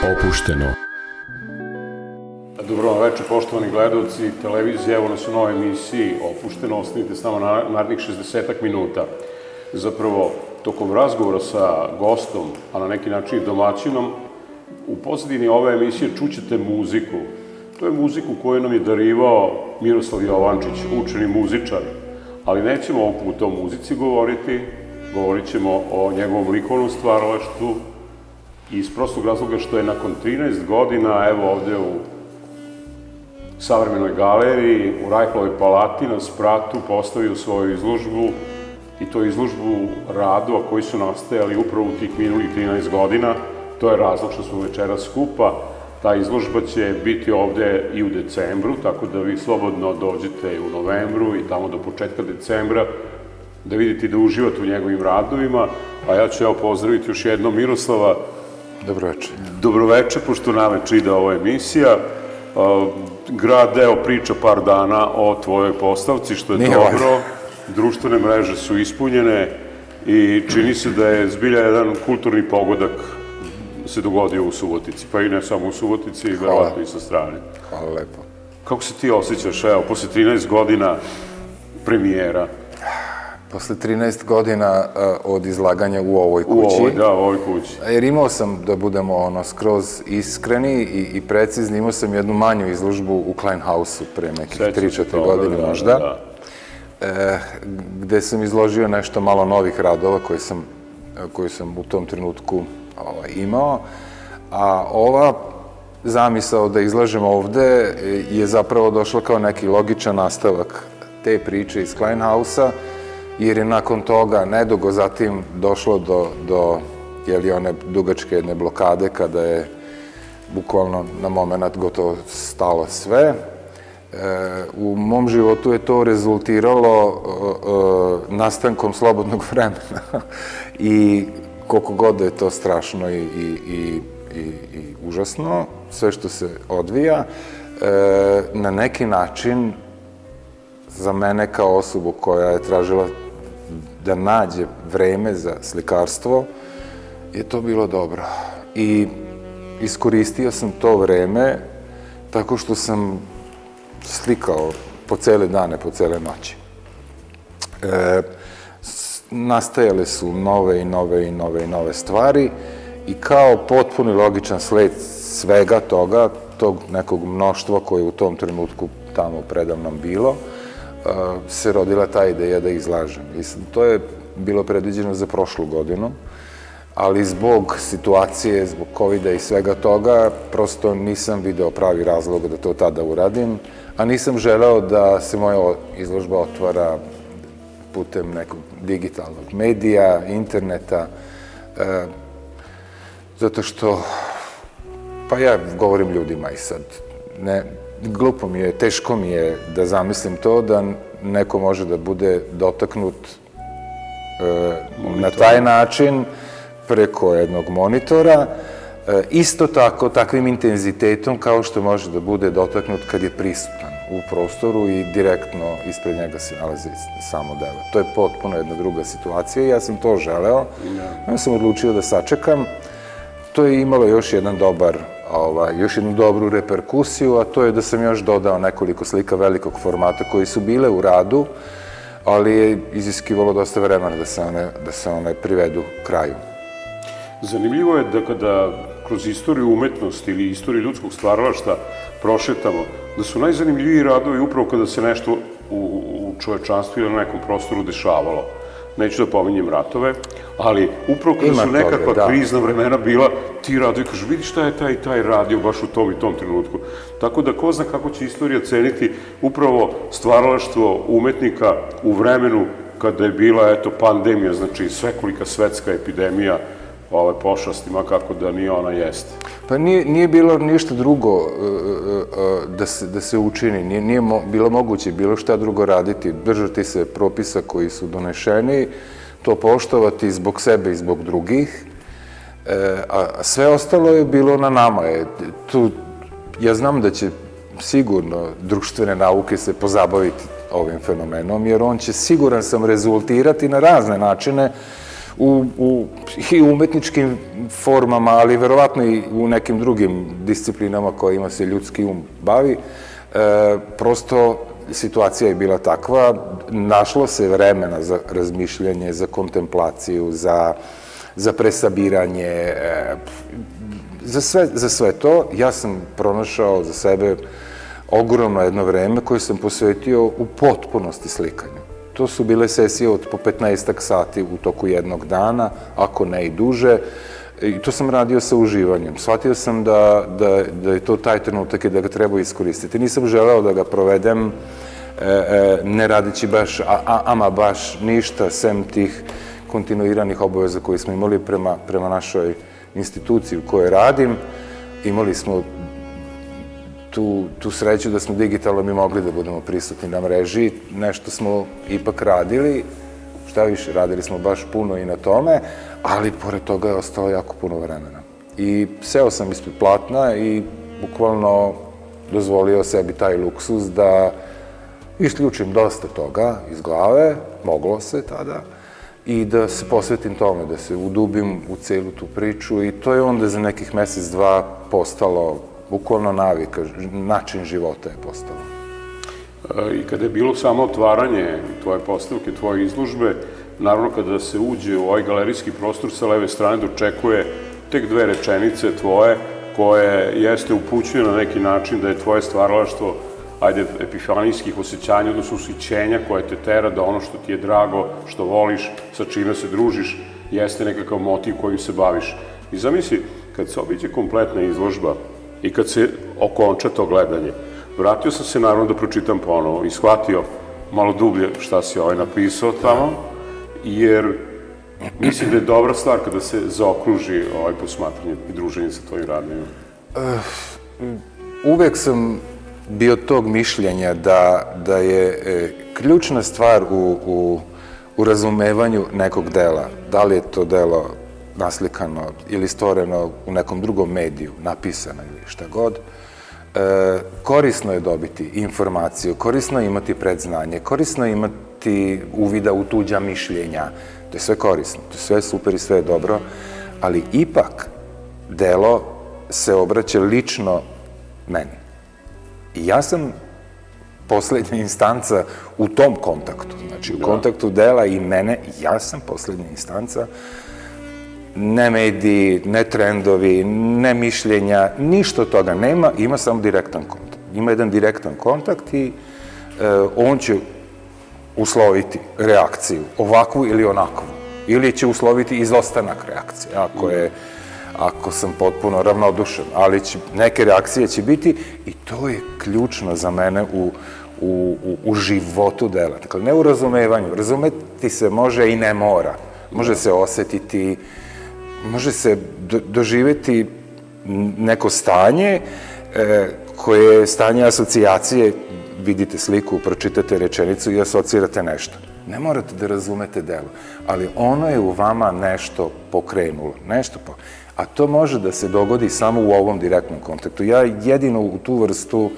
Opušteno. Dobro vam večer, poštovani gledalci televizije. Evo nas u novoj emisiji Opušteno. Ostanite s nama narednih 60 minuta. Zapravo, tokom razgovora sa gostom, a na neki način i domaćinom, u pozadini ove emisije čućete muziku. To je muziku koju nam je darivao Miroslav Jovančić, učeni muzičar. Ali nećemo ovog puta o muzici govoriti, govorit ćemo o njegovom likovnom stvaralaštvu, iz prostog razloga što je nakon 13 godina, evo ovde u Savremenoj galeriji, u Rajhlovoj palati na spratu postavio svoju izložbu, i to izložbu radova koji su nastajali upravo u tih minulih 13 godina. To je razlog što smo večeras skupa. Ta izložba će biti ovde i u decembru, tako da vi slobodno dođete u novembru i tamo do početka decembra da vidite i da uživate u njegovim radovima. A ja ću pozdraviti još jednom Miroslava. Dobroveče. Dobroveče, pošto naveče ide ova emisija. Grad, priča par dana o tvojoj postavci, što je dobro. Društvene mreže su ispunjene i čini se da je zbilja jedan kulturni pogodak se dogodio u Subotici, pa i ne samo u Subotici, i verovatno i sa strane. Hvala lepo. Kako se ti osjećaš, posle 13 godina premijera? Posle 13 godina od izlaganja u ovoj kući. U ovoj kući. Jer imao sam, da budemo skroz iskreni i precizni, imao sam jednu manju izložbu u Kleinhausu pre nekih 3-4 godine možda, gde sam izložio nešto malo novih radova koje sam u tom trenutku imao, a ova zamisao da izlažem ovde je zapravo došla kao neki logičan nastavak te priče iz Kleinhausa, jer je nakon toga nedugo zatim došlo do one dugačke jedne blokade kada je bukvalno na moment gotovo stalo sve. U mom životu je to rezultiralo nastankom slobodnog vremena i koliko god da je to strašno i užasno, sve što se odvija, na neki način za mene kao osobu koja je tražila da nađe vreme za slikarstvo, je to bilo dobro. I iskoristio sam to vreme tako što sam slikao po cele dane, po cele noći. Nastajale su nove i nove stvari i kao potpuno logičan sled svega toga, tog nekog mnoštva koje u tom trenutku tamo predavnom bilo, se rodila ta ideja da izlažem. To je bilo predviđeno za prošlu godinu, ali zbog situacije, zbog COVID-a i svega toga, prosto nisam video pravi razlog da to tada uradim, a nisam želeo da se moja izložba otvara putem nekog digitalnog medija, interneta, zato što, pa ja govorim ljudima i sad, glupo mi je, teško mi je da zamislim to da neko može da bude dotaknut na taj način preko jednog monitora, isto tako, takvim intenzitetom kao što može da bude dotaknut kad je prisutan u prostoru i direktno ispred njega se nalazi samo delo. To je potpuno jedna druga situacija i ja sam to želeo. Ja sam odlučio da sačekam. To je imalo još jednu dobru reperkusiju, a to je da sam još dodao nekoliko slika velikog formata koji su bile u radu, ali je iziskivalo dosta vremena da se one privedu kraju. Zanimljivo je da kada kroz istoriju umetnosti ili istoriju ljudskog stvaralaštva prošetamo, da su najzanimljiviji radovi upravo kada se nešto u čovečanstvu ili na nekom prostoru dešavalo. Neću da pominjem ratove, ali upravo kada su nekakva krizna vremena bila, ti radovi kažu, vidi šta je taj radio baš u tom i tom trenutku. Tako da ko zna kako će istorija ceniti upravo stvaralaštvo umetnika u vremenu kada je bila, pandemija, znači svekolika svetska epidemija pošastima, kako da nije ona jeste. Pa nije bilo ništa drugo da se učini, nije bilo moguće bilo šta drugo raditi, držati se propisa koji su donešeni, to poštovati zbog sebe i zbog drugih, a sve ostalo je bilo na nama. Ja znam da će sigurno društvene nauke se pozabaviti ovim fenomenom, jer on će, siguran sam, rezultirati na razne načine i umetničkim formama, ali verovatno i u nekim drugim disciplinama kojima se ljudski bavi. Prosto situacija je bila takva, našlo se vremena za razmišljanje, za kontemplaciju, za presabiranje, za sve to. Ja sam pronašao za sebe ogromno jedno vreme koje sam posvetio u potpunosti slikanju. To su bile sesije od po 15 sati u toku jednog dana, ako ne i duže, i to sam radio sa uživanjem. Shvatio sam da je to taj trenutak i da ga treba iskoristiti. Nisam želeo da ga provedem ne radići baš, ama baš ništa, sem tih kontinuiranih obaveza koje smo imali prema našoj instituciji u kojoj radim. Imali smo tu sreću da smo digitalno mi mogli da budemo prisutni na mreži. Nešto smo ipak radili, šta više, radili smo baš puno i na tome, ali pored toga je ostalo jako puno vremena. I seo sam ispred platna i bukvalno dozvolio sebi taj luksuz da isključim dosta toga iz glave, moglo se tada, i da se posvetim tome, da se udubim u celu tu priču, i to je onda za nekih mesec, dva postalo bukvalno navika, način života je postalo. I kada je bilo samo otvaranje tvoje postavke, tvoje izložbe, naravno kada se uđe u ovaj galerijski prostor sa leve strane dočekuje tek dve rečenice tvoje koje jeste upućuje na neki način da je tvoje stvaralaštvo, ajde, epifanijskih osjećanja, odnosno ushićenja koje te tera da ono što ti je drago, što voliš, sa čime se družiš, jeste nekakav motiv kojim se baviš. I zamisli, kad se obiđe kompletna izložba i kad se okonča to gledanje, vratio sam se naravno da pročitam ponovo i shvatio malo dublje šta si napisao tamo, jer mislim da je dobra stvar kada se zaokruži posmatranje i druženje sa tvojim radnjima. Uvek sam bio tog mišljenja da je ključna stvar u razumevanju nekog dela, da li je to delo naslikano ili stvoreno u nekom drugom mediju, napisano ili šta god, korisno je dobiti informaciju, korisno je imati predznanje, korisno je imati uvida u tuđa mišljenja. To je sve korisno, to je sve super i sve je dobro, ali ipak delo se obraća lično meni. I ja sam poslednja instanca u tom kontaktu, znači u kontaktu dela i mene, ja sam poslednja instanca. Ne mediji, ne trendovi, ne mišljenja, ništa od toga nema, ima samo direktan kontakt. Ima jedan direktan kontakt i on će usloviti reakciju, ovakvu ili onakvu. Ili će usloviti izostanak reakcije, ako sam potpuno ravnodušan. Ali neke reakcije će biti i to je ključno za mene u životu dela. Dakle, ne u razumevanju. Razumeti se može i ne mora. Može se osetiti, može se doživeti neko stanje koje je stanje asocijacije. Vidite sliku, pročitate rečenicu i asocirate nešto. Ne morate da razumete delo, ali ono je u vama nešto pokrenulo, a to može da se dogodi samo u ovom direktnom kontaktu. Ja jedino u tu vrstu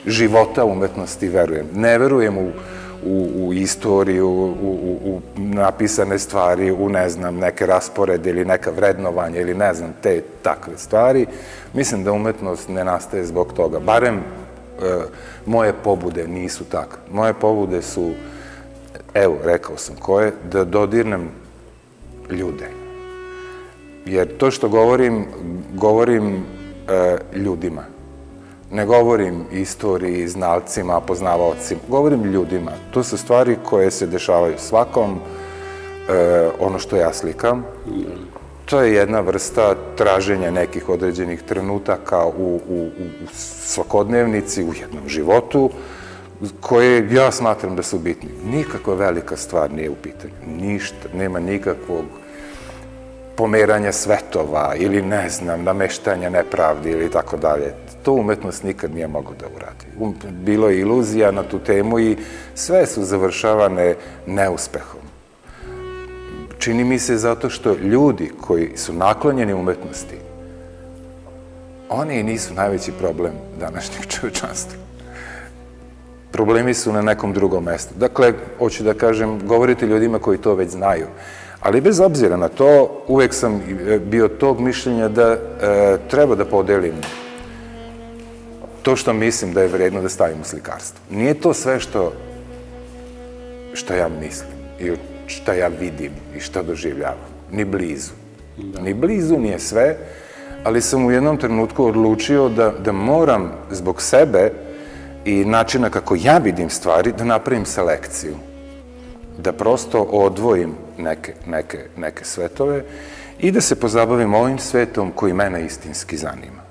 života umetnosti verujem. Ne verujem u istoriju, u napisane stvari, u, ne znam, neke rasporede ili neka vrednovanja ili ne znam, te takve stvari. Mislim da umetnost ne nastaje zbog toga. Barem moje pobude nisu takve. Moje pobude su, evo, rekao sam koje, da dodirnem ljude. Jer to što govorim ljudima. Ne govorim istoriji, znalcima, poznavaocima. Govorim ljudima. To su stvari koje se dešavaju svakom, ono što ja slikam. To je jedna vrsta traženja nekih određenih trenutaka u svakodnevnici, u jednom životu, koje ja smatram da su bitni. Nikakva velika stvar nije u pitanju. Ništa. Nema nikakvog pomeranja svetova ili, ne znam, nameštanja nepravdi ili tako dalje. To umetnost nikad nije mogla da uradi. Bilo je iluzija na tu temu i sve su završavane neuspehom. Čini mi se zato što ljudi koji su naklonjeni umetnosti, oni nisu najveći problem današnjeg čovečanstva. Problemi su na nekom drugom mestu. Dakle, hoću da kažem, govorite ljudima koji to već znaju, Ali bez obzira na to, uvek sam bio tog mišljenja da treba da podelim to što mislim da je vredno da stavim u slikarstvo. Nije to sve što ja mislim i što ja vidim i što doživljavam. Ni blizu. Ni blizu nije sve, ali sam u jednom trenutku odlučio da moram zbog sebe i načina kako ja vidim stvari da napravim selekciju. Da prosto odvojim neke svetove i da se pozabavim ovim svetom koji mene istinski zanima.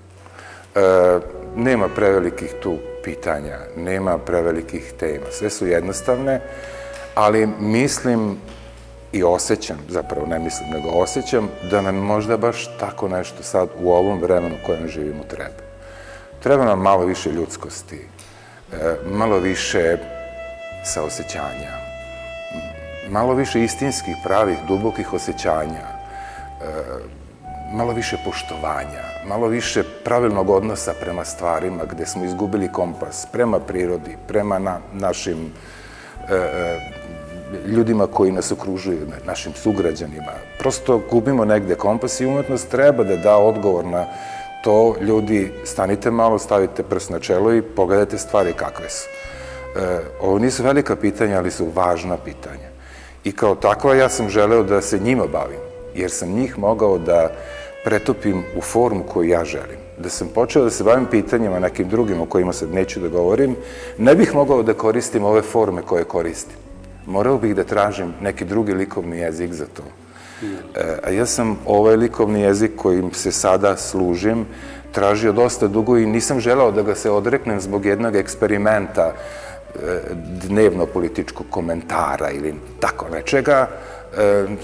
Nema prevelikih tu pitanja, nema prevelikih tema. Sve su jednostavne, ali mislim i osjećam, zapravo ne mislim, nego osjećam da nam možda baš tako nešto sad u ovom vremenu u kojem živimo treba. Treba nam malo više ljudskosti, malo više saosećanja, malo više istinskih, pravih, dubokih osjećanja, malo više poštovanja, malo više pravilnog odnosa prema stvarima gde smo izgubili kompas, prema prirodi, prema našim ljudima koji nas okružuju, našim sugrađanima. Prosto gubimo negde kompas i umetnost treba da da odgovor na to. Ljudi, stanite malo, stavite prst na čelo i pogledajte stvari kakve su. Ovo nisu velika pitanja, ali su važna pitanja. I kao takva ja sam želeo da se njima bavim, jer sam njih mogao da pretopim u formu koju ja želim. Da sam počeo da se bavim pitanjima nekim drugim o kojima sad neću da govorim, ne bih mogao da koristim ove forme koje koristim. Morao bih da tražim neki drugi likovni jezik za to. A ja sam ovaj likovni jezik kojim se sada služim tražio dosta dugo i nisam želeo da ga se odreknem zbog jednog eksperimenta dnevno političkog komentara ili tako nečega.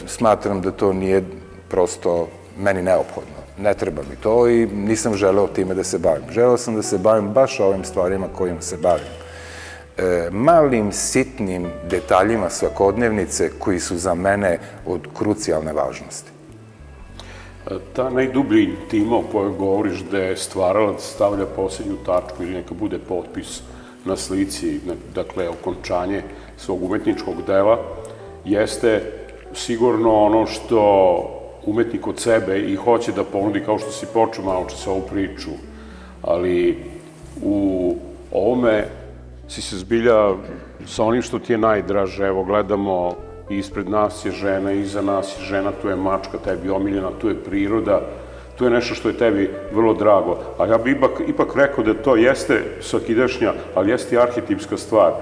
Smatram da to nije prosto meni neophodno. Ne treba mi to i nisam želeo time da se bavim. Želeo sam da se bavim baš ovim stvarima kojima se bavim. Malim, sitnim detaljima svakodnevnice koji su za mene od krucijalne važnosti. Ta najdublja intima o kojoj govoriš da je stvaralac stavlja posljednju tačku ili neka bude potpis na slici, dakle, okončanje svog umetničkog dela, jeste sigurno ono što umetnik od sebe i hoće da ponudi, kao što si počeo malo čas ovu priču, ali u ovome si se zbilja sa onim što ti je najdraže. Evo, gledamo, ispred nas je žena, iza nas je žena, tu je mačka, tebi omiljena, tu je priroda, tu je nešto što je tebi vrlo drago. A ja bi ipak rekao da to jeste svakidašnja, ali jeste i arhetipska stvar.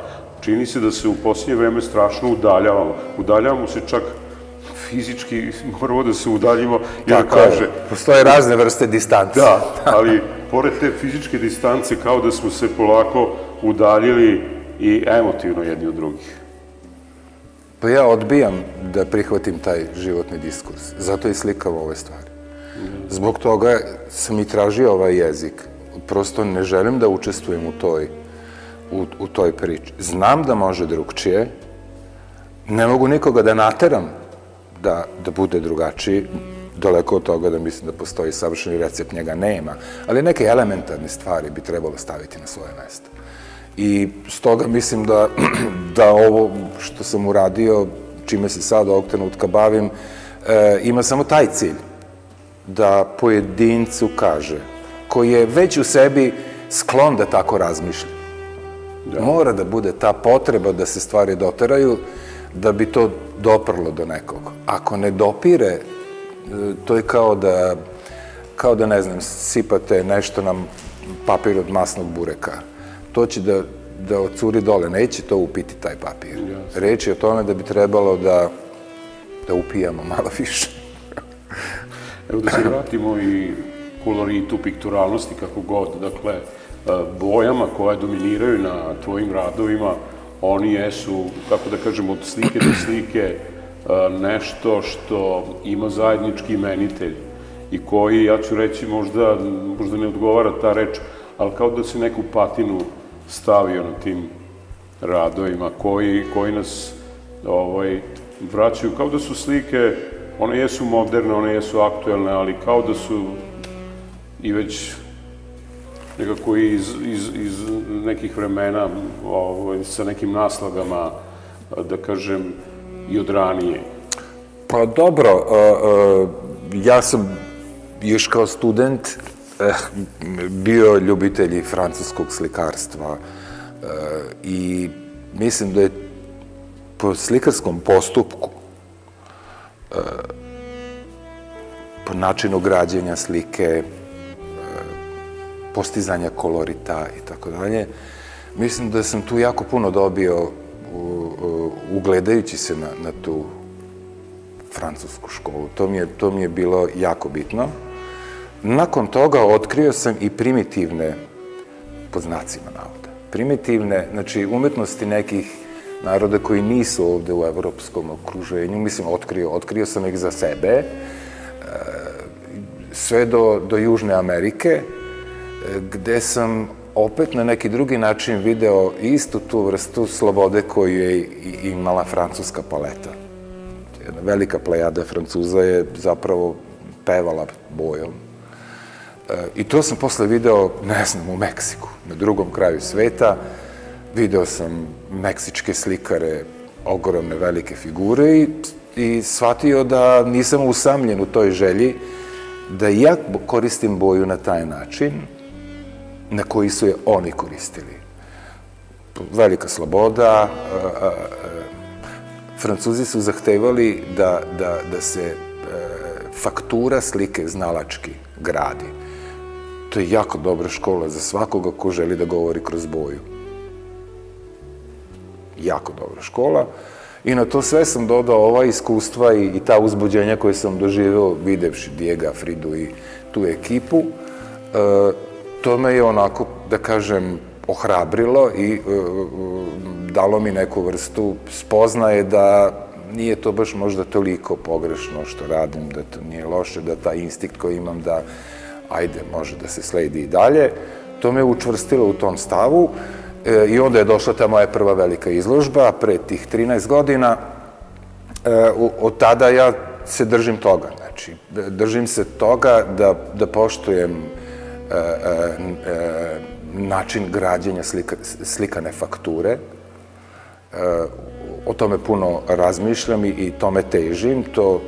Čini se da se u posljednje vreme strašno udaljavamo. Udaljavamo se čak fizički, moramo da se udaljimo i da kaže... Postoje razne vrste distance. Da, ali pored te fizičke distance kao da smo se polako udaljili i emotivno jedni od drugih. Pa ja odbijam da prihvatim taj životni diskurs. Zato i slikam ove stvari. Zbog toga sam i tražio ovaj jezik. Prosto ne želim da učestvujem u toj priči. Znam da može drugčije. Ne mogu nikoga da nateram da bude drugačiji. Daleko od toga da mislim da postoji savršeni recept, njega nema. Ali neke elementarne stvari bi trebalo staviti na svoje mesto. I stoga mislim da ovo što sam uradio, čime se sad ovog trenutka bavim, ima samo taj cilj. Da pojedincu kaže, koji je već u sebi sklon da tako razmišlja. Mora da bude ta potreba da se stvari doteraju, da bi to doprlo do nekog. Ako ne dopire, to je kao da, ne znam, sipate nešto na papir od masnog bureka. To će da odsuri dole, neće to upiti taj papir. Reč je o tome da bi trebalo da upijamo malo više. Evo da se vratimo i koloritu, pikturalnosti, kako god. Dakle, bojama koje dominiraju na tvojim radovima, oni jesu, kako da kažem, od slike do slike nešto što ima zajednički imenitelj i koji, ja ću reći, možda ne odgovara ta reč, ali kao da se neku patinu stavio na tim radovima koji nas vraćaju, kao da su slike, one jesu moderne, one jesu aktuelne, ali kao da su i već nekako iz nekih vremena sa nekim naslagama, da kažem, i od ranije. Pa dobro, ja sam još kao student bio ljubitelj francuskog slikarstva i mislim da je po slikarskom postupku, po načinu građenja slike, postizanja kolorita i tako dalje, mislim da sam tu jako puno dobio ugledajući se na tu francusku školu. To mi je bilo jako bitno. Nakon toga otkrio sam i primitivne, pod znacima navoda, primitivne, znači umetnosti nekih naroda koji nisu ovde u evropskom okruženju, mislim, otkrio sam ih za sebe, sve do Južne Amerike, gde sam opet na neki drugi način video istu tu vrstu slobode koju je imala francuska paleta. Jedna velika plejada Francuza je zapravo pevala bojom. I to sam posle video, ne znam, u Meksiku, na drugom kraju sveta. Video sam meksičke slikare, ogromne velike figure i shvatio da nisam usamljen u toj želji da ja koristim boju na taj način na koji su je oni koristili. Velika sloboda. Francuzi su zahtevali da se faktura slike znalački gradi. To je jako dobra škola za svakoga ko želi da govori kroz boju. Jako dobra škola. I na to sve sam dodao ova iskustva i ta uzbuđenja koje sam doživeo videvši Diega, Fridu i tu ekipu. To me je onako, da kažem, ohrabrilo i dalo mi neku vrstu spoznaje da nije to baš možda toliko pogrešno što radim, da to nije loše, da taj instinkt koji imam da ajde, može da se sledi i dalje. To me učvrstilo u tom stavu i onda je došla ta moja prva velika izložba pre tih 13 godina. Od tada ja se držim toga, znači, držim se toga da poštujem način građenja slikane fakture. O tome puno razmišljam i tome težim. To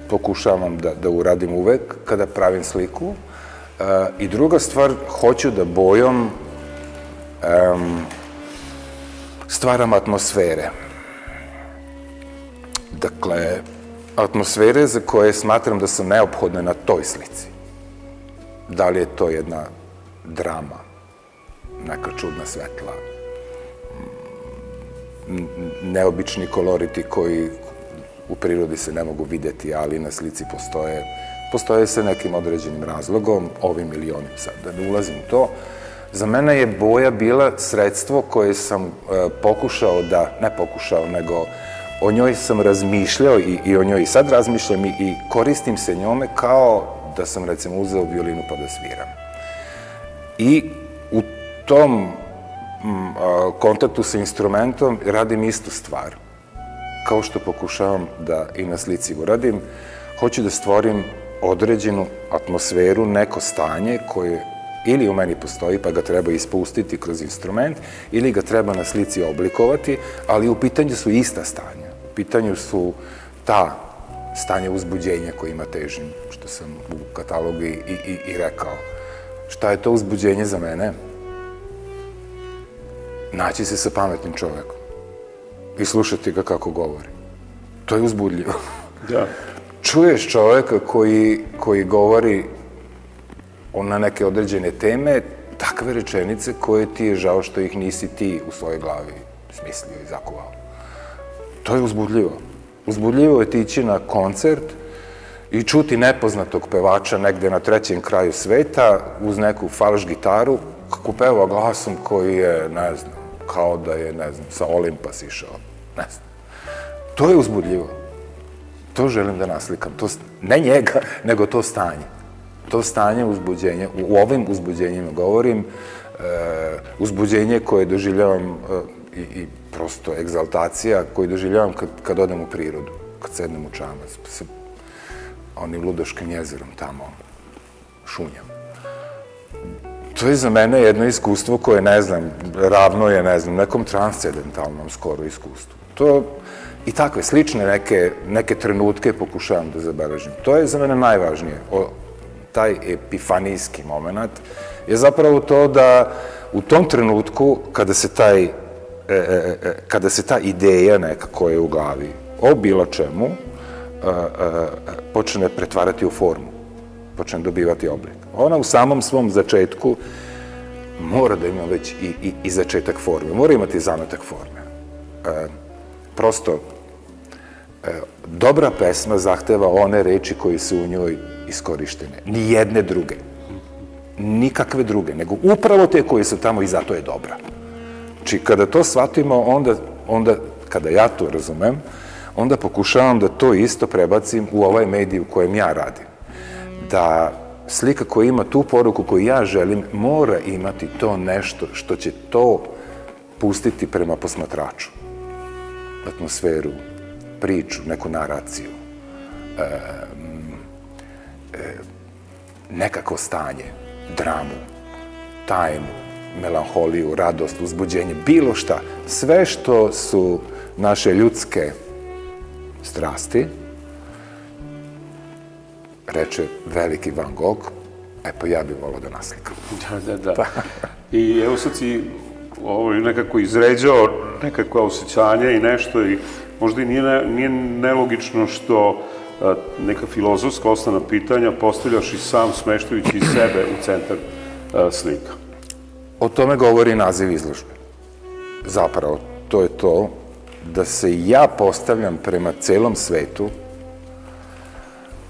pokušavam da uradim uvek kada pravim sliku. I druga stvar, hoću da bojom stvaram atmosfere. Dakle, atmosfere za koje smatram da su neophodne na toj slici. Da li je to jedna drama, neka čudna svetla, neobični koloriti koji u prirodi se ne mogu videti, ali na slici postoje sa nekim određenim razlogom, ovim ili onim, sad da ne ulazim u to. Za mene je boja bila sredstvo koje sam pokušao ne pokušao, nego o njoj sam razmišljao i o njoj i sad razmišljam i koristim se njome kao da sam, recimo, uzeo violinu pa da sviram. I u tom kontaktu sa instrumentom radim istu stvar. Kao što pokušavam da i na slici uradim, hoću da stvorim određenu atmosferu, neko stanje koje ili u meni postoji pa ga treba ispustiti kroz instrument, ili ga treba na slici oblikovati, ali u pitanju su ista stanja. U pitanju su ta stanje uzbuđenja kojima težim, što sam u katalogu i rekao. Šta je to uzbuđenje za mene? Naći se sa pametnim čovekom i slušati ga kako govori. To je uzbudljivo. Da. Čuješ čoveka koji govori na neke određene teme, takve rečenice koje ti je žao što ih nisi ti u svojoj glavi smislio i zakuvao. To je uzbudljivo. Uzbudljivo je tići na koncert i čuti nepoznatog pevača negde na trećem kraju sveta uz neku falš gitaru kako peva glasom koji je, ne znam, kao da je, ne znam, sa Olimpa sišao. Ne znam. To je uzbudljivo. To želim da naslikam. Ne njega, nego to stanje. To stanje uzbuđenja, u ovim uzbuđenjima govorim, uzbuđenje koje doživljavam i prosto egzaltacija koju doživljavam kad odem u prirodu, kad sednem u čamac, sa onim Ludoškim jezerom tamo šunjam. To je za mene jedno iskustvo koje, ne znam, ravno je, ne znam, nekom transcendentalnom skoro iskustvu. To I takve slične neke trenutke pokušavam da zabeležim. To je za mene najvažnije. Taj epifanijski moment je zapravo to da u tom trenutku kada se ta ideja neka koja je u glavi o bilo čemu počne pretvarati u formu, počne dobivati oblik. Ona u samom svom začetku mora da ima već i začetak forme, mora imati zametak forme. Prosto, dobra pesma zahteva one reči koje su u njoj iskorištene. Ni jedne druge. Nikakve druge, nego upravo te koje su tamo i zato je dobra. Znači, kada to shvatimo, onda, kada ja to razumem, onda pokušavam da to isto prebacim u ovaj medij u kojem ja radim. Da slika koja ima tu poruku koju ja želim mora imati to nešto što će to pustiti prema posmatraču. Atmosferu, priču, neku naraciju, nekako stanje, dramu, tajnu, melanholiju, radost, uzbuđenje, bilo šta. Sve što su naše ljudske strasti, reče veliki Van Gogh, pa ja bih volao da naslikam. Da. I evo sad si nekako izređao nekakva osjećanja i nešto i možda i nije nelogično što neka filozofska osnovna pitanja postavljaš i sam smeštajući sebe u centar slika. O tome govori naziv izložbe. Zapravo, to je to da se ja postavljam prema celom svetu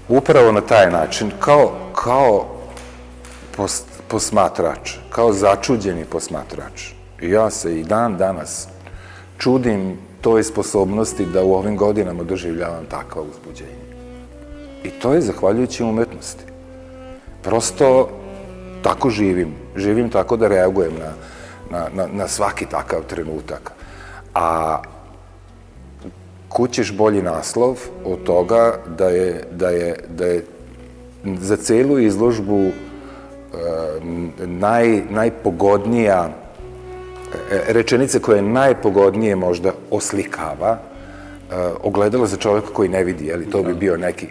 upravo na taj način, kao posmatrač, kao začuđeni posmatrač. Ja se i dan danas čudim toj sposobnosti da u ovim godinama doživljavam takva uzbuđenja. I to je zahvaljujući umetnosti. Prosto tako živim. Živim tako da reagujem na svaki takav trenutak. A kud ćeš bolji naslov od toga da je za celu izložbu najpogodnija rečenica koja je najpogodnije možda oslikava ogledalo za čoveka koji ne vidi, jel? To bi bio neki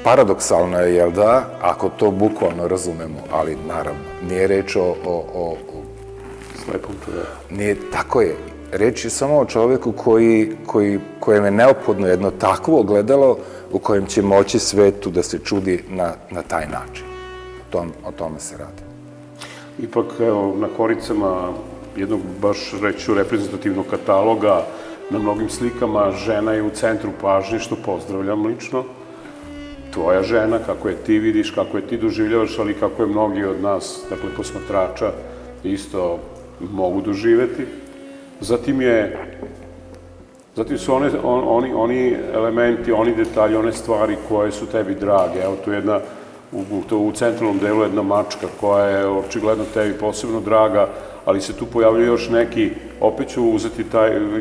paradoksalno je, jel da, ako to bukvalno razumemo, ali naravno, nije reč o slepom čoveku. Nije, tako je. Reč je samo o čoveku kojem je neophodno jedno takvo ogledalo u kojem će moći svetu da se čudi na taj način. O tome se radi. Ipak, evo, na koricama jednog, baš reću, reprezentativnog kataloga, na mnogim slikama žena je u centru pažnje, što pozdravljam lično. Tvoja žena, kako je ti vidiš, kako je ti doživljavaš, ali kako je mnogi od nas, dakle, posmatrača, isto mogu doživeti. Zatim su oni elementi, oni detalji, one stvari koje su tebi drage. Evo, tu je jedna, u centralnom delu jedna mačka koja je očigledno tebi posebno draga, ali se tu pojavljaju još neki, opet ću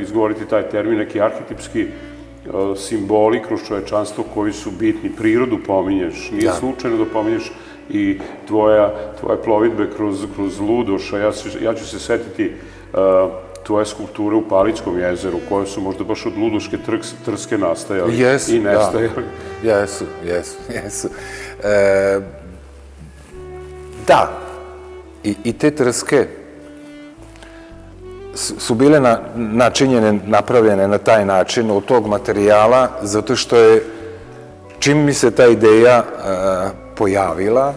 izgovoriti taj termin, neki arhetipski simboli kroz čovečanstvo koji su bitni. Prirodu pominješ, nije slučajno da pominješ i tvoje plovidbe kroz Ludoš, a ja ću se setiti tvoje skulpture u Palićkom jezeru, koje su možda baš od luduške trske nastajali i nestajali. Jesu. Da, i te trske su bile načinjene, napravljene na taj način od tog materijala, zato što je, čim mi se ta ideja pojavila,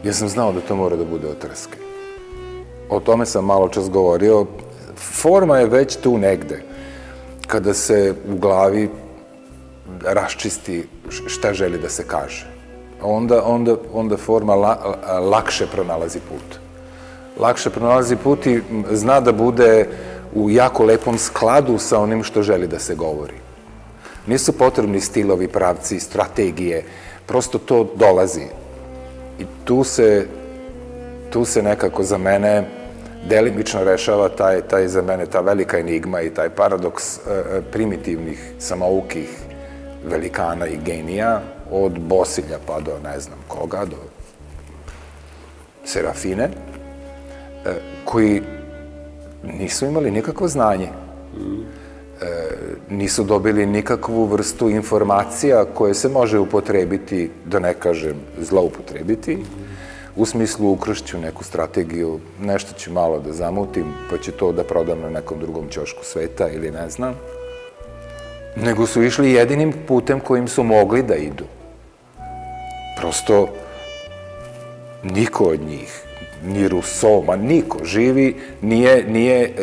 ja sam znao da to mora da bude od trske. O tome sam malo čas govorio. Forma je već tu negde, kada se u glavi raščisti šta želi da se kaže. Onda forma lakše pronalazi put. Lakše pronalazi put i zna da bude u jako lepom skladu sa onim što želi da se govori. Nisu potrebni stilovi, pravci, strategije, prosto to dolazi. I tu se nekako za mene delimično rešava taj za mene ta velika enigma i taj paradoks primitivnih, samoukih velikana i genija, od Bosilja pa do ne znam koga, do Serafine, koji nisu imali nikakvo znanje. nisu dobili nikakvu vrstu informacija koje se može upotrebiti, da ne kažem zloupotrebiti, u smislu ukršću neku strategiju, nešto ću malo da zamutim, pa ću to da prodam na nekom drugom ćošku sveta ili ne znam, nego su išli jedinim putem kojim su mogli da idu. Prosto, niko od njih, ni Rousseau, ma niko živi, nije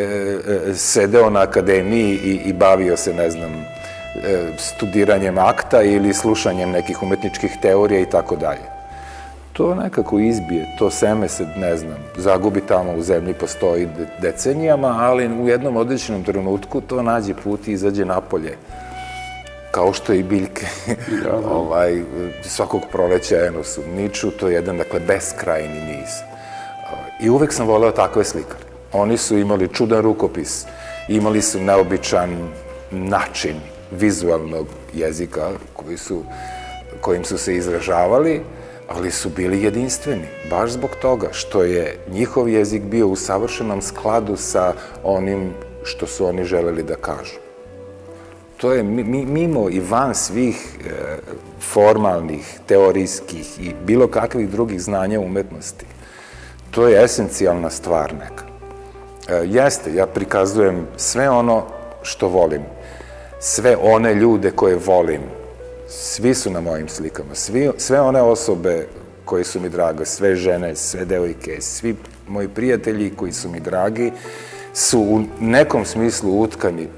sedeo na akademiji i bavio se, ne znam, studiranjem akta ili slušanjem nekih umetničkih teorija i tako dalje. To nekako izbije, to seme se, ne znam, zagubi tamo u zemlji, postoji decenijama, ali u jednom određenom trenutku to nađe put i izađe napolje. Kao što i biljke svakog proleća enosu niču, to je jedan, dakle, beskrajni niz. I uvek sam voleo takve slikare. Oni su imali čudan rukopis, imali su neobičan način vizualnog jezika kojim su se izražavali, ali su bili jedinstveni, baš zbog toga što je njihov jezik bio u savršenom skladu sa onim što su oni želeli da kažu. To je mimo i van svih formalnih, teorijskih i bilo kakvih drugih znanja umetnosti. To je esencijalna stvar neka. Jeste, ja prikazujem sve ono što volim, sve one ljude koje volim, svi su na mojim slikama, sve one osobe koje su mi drage, sve žene, sve devojke, svi moji prijatelji koji su mi dragi, su u nekom smislu utkani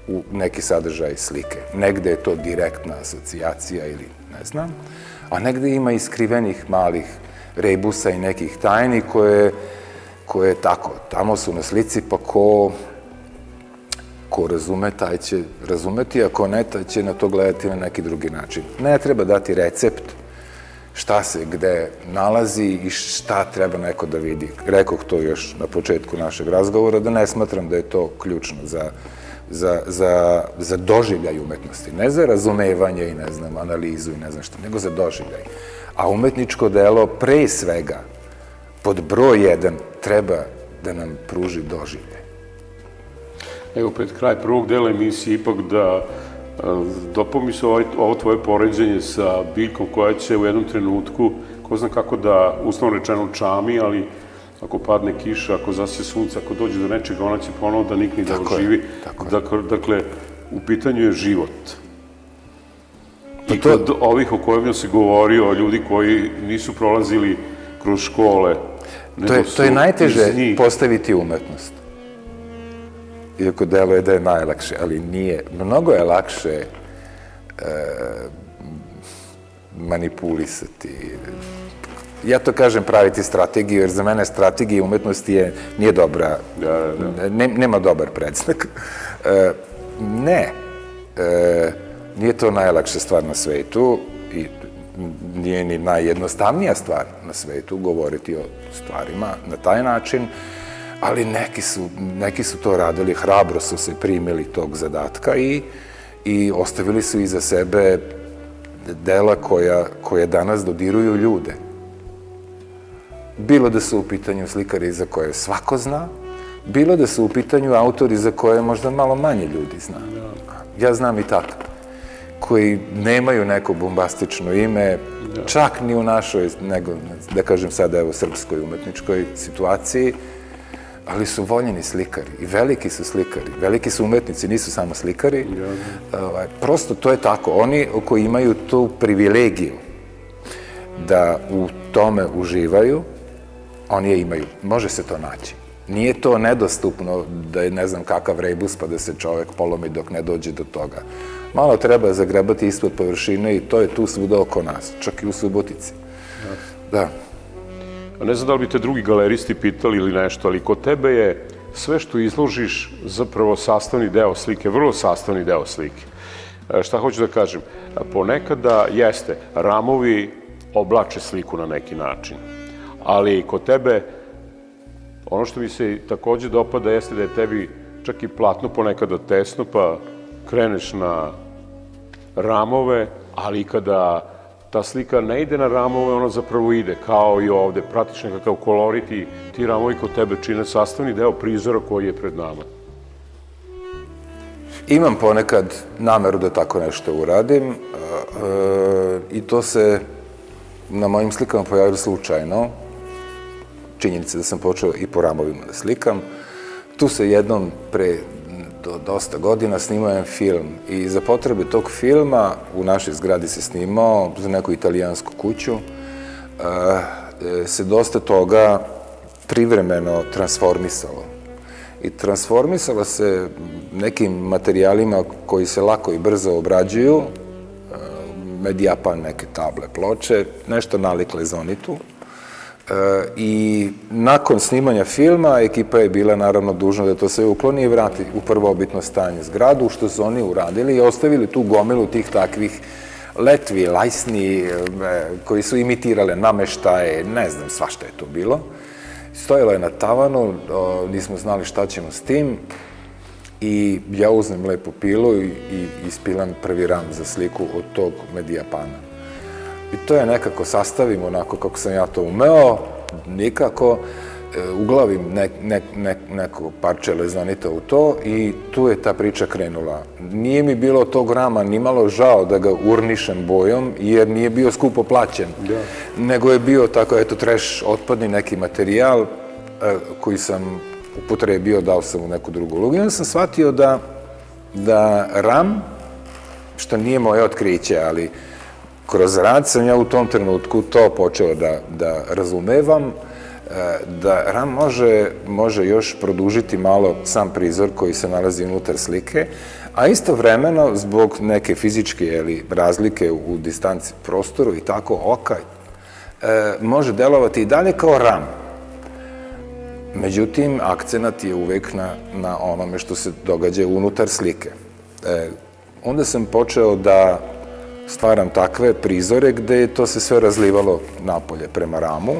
u neki sadržaj slike. Negde je to direktna asocijacija ili ne znam, a negde ima i skrivenih malih rebusa i nekih tajni koje tako, tamo su na slici, pa ko razume, taj će razumeti, ako ne, taj će na to gledati na neki drugi način. Ne treba dati recept šta se gde nalazi i šta treba neko da vidi. Rekoh to još na početku našeg razgovora, da ne smatram da je to ključno za doživljaj umetnosti. Ne za razumevanje i, ne znam, analizu i ne znam šta, nego za doživljaj. A umetničko delo, pre svega, pod broj 1, treba da nam pruži doživljaj. Evo, pred kraj prvog dela emisije, ipak da dopao mi se ovo tvoje poređenje sa biljkom koja će u jednom trenutku, ko zna kako da, uslovno rečeno, čami, ali ako padne kiša, ako zasije sunce, ako dođe do nečega, ona će ponovo da nikne i da oživi. Dakle, u pitanju je život. I kod ovih o kojima si govorio, ljudi koji nisu prolazili kroz škole, to je najteže postaviti umetnost. Iako deluje da je najlakše, ali nije. Mnogo je lakše manipulisati. Ja to kažem praviti strategiju, jer za mene strategija umetnosti nije dobra, nema dobar predznak. Ne, nije to najlakša stvar na svetu i nije ni najjednostavnija stvar na svetu govoriti o stvarima na taj način, ali neki su to radili, hrabro su se primili tog zadatka i ostavili su iza sebe dela koja danas dodiruju ljude. Bilo da su u pitanju slikari za koje svako zna, bilo da su u pitanju autori za koje možda malo manje ljudi zna. Ja znam i tako, koji nemaju neko bombastično ime, čak ni u našoj, nego, da kažem sada, evo, srpskoj umetničkoj situaciji, ali su voljeni slikari i veliki su slikari, veliki su umetnici, nisu samo slikari. Prosto to je tako. Oni koji imaju tu privilegiju da u tome uživaju, oni je imaju. Može se to naći. Nije to nedostupno da je ne znam kakav rebus pa da se čovek polomi dok ne dođe do toga. Malo treba zagrebati ispod površine i to je tu svuda oko nas, čak i u Subotici. Da. Ne znam da li bi te drugi galeristi pitali ili nešto, ali kod tebe je sve što izložiš zapravo sastavni deo slike, vrlo sastavni deo slike. Šta hoću da kažem? Ponekada jeste, ramovi oblače sliku na neki način, ali kod tebe, ono što mi se takođe dopada jeste da je tebi čak i platno ponekada tesno, pa kreneš na ramove, ali i kada ta slika ne ide na ramove, ona zapravo ide, kao i ovde, pratiš nekakav kolorit i ti ramovi kod tebe čine sastavni deo prizora koji je pred nama. Imam ponekad nameru da tako nešto uradim i to se na mojim slikama pojavilo slučajno. Činjenica da sam počeo i po ramovima da slikam. Tu se jednom pre dosta godina snimao jedan film i za potrebe tog filma u našoj zgradi se snimao za neku italijansku kuću. Se dosta toga privremeno transformisalo. I transformisalo se nekim materijalima koji se lako i brzo obrađuju, Mediapan, neke table, ploče, nešto nalik lezonitu. I nakon snimanja filma ekipa je bila naravno dužna da to sve ukloni i vrati u prvobitno stanje zgradu, što su oni uradili i ostavili tu gomilu tih takvih letvi, lajsni, koji su imitirale nameštaje, ne znam svašta je to bilo. Stojilo je na tavanu, nismo znali šta ćemo s tim i ja uzmem lepo pilu i ispilam prvi ram za sliku od tog Mediapana. I to je nekako sastavim onako kako sam ja to umeo, nikako, uglavim neko parče lezonita u to i tu je ta priča krenula. Nije mi bilo tog rama nimalo žao da ga urnišem bojom, jer nije bio skupo plaćen, nego je bio tako, eto, treš, otpadni neki materijal koji sam upotrebio, dao sam u neku drugu ulogu. I onda sam shvatio da ram, što nije moje otkriće, ali kroz rad sam ja u tom trenutku to počeo da razumevam, da ram može još produžiti malo sam prizor koji se nalazi unutar slike, a istovremeno zbog neke fizičke razlike u distanci prostoru i tako oka može delovati i dalje kao ram. Međutim, akcenat je uvek na onome što se događa unutar slike. Onda sam počeo da stvaram takve prizore gde je to se sve razlivalo napolje prema ramu.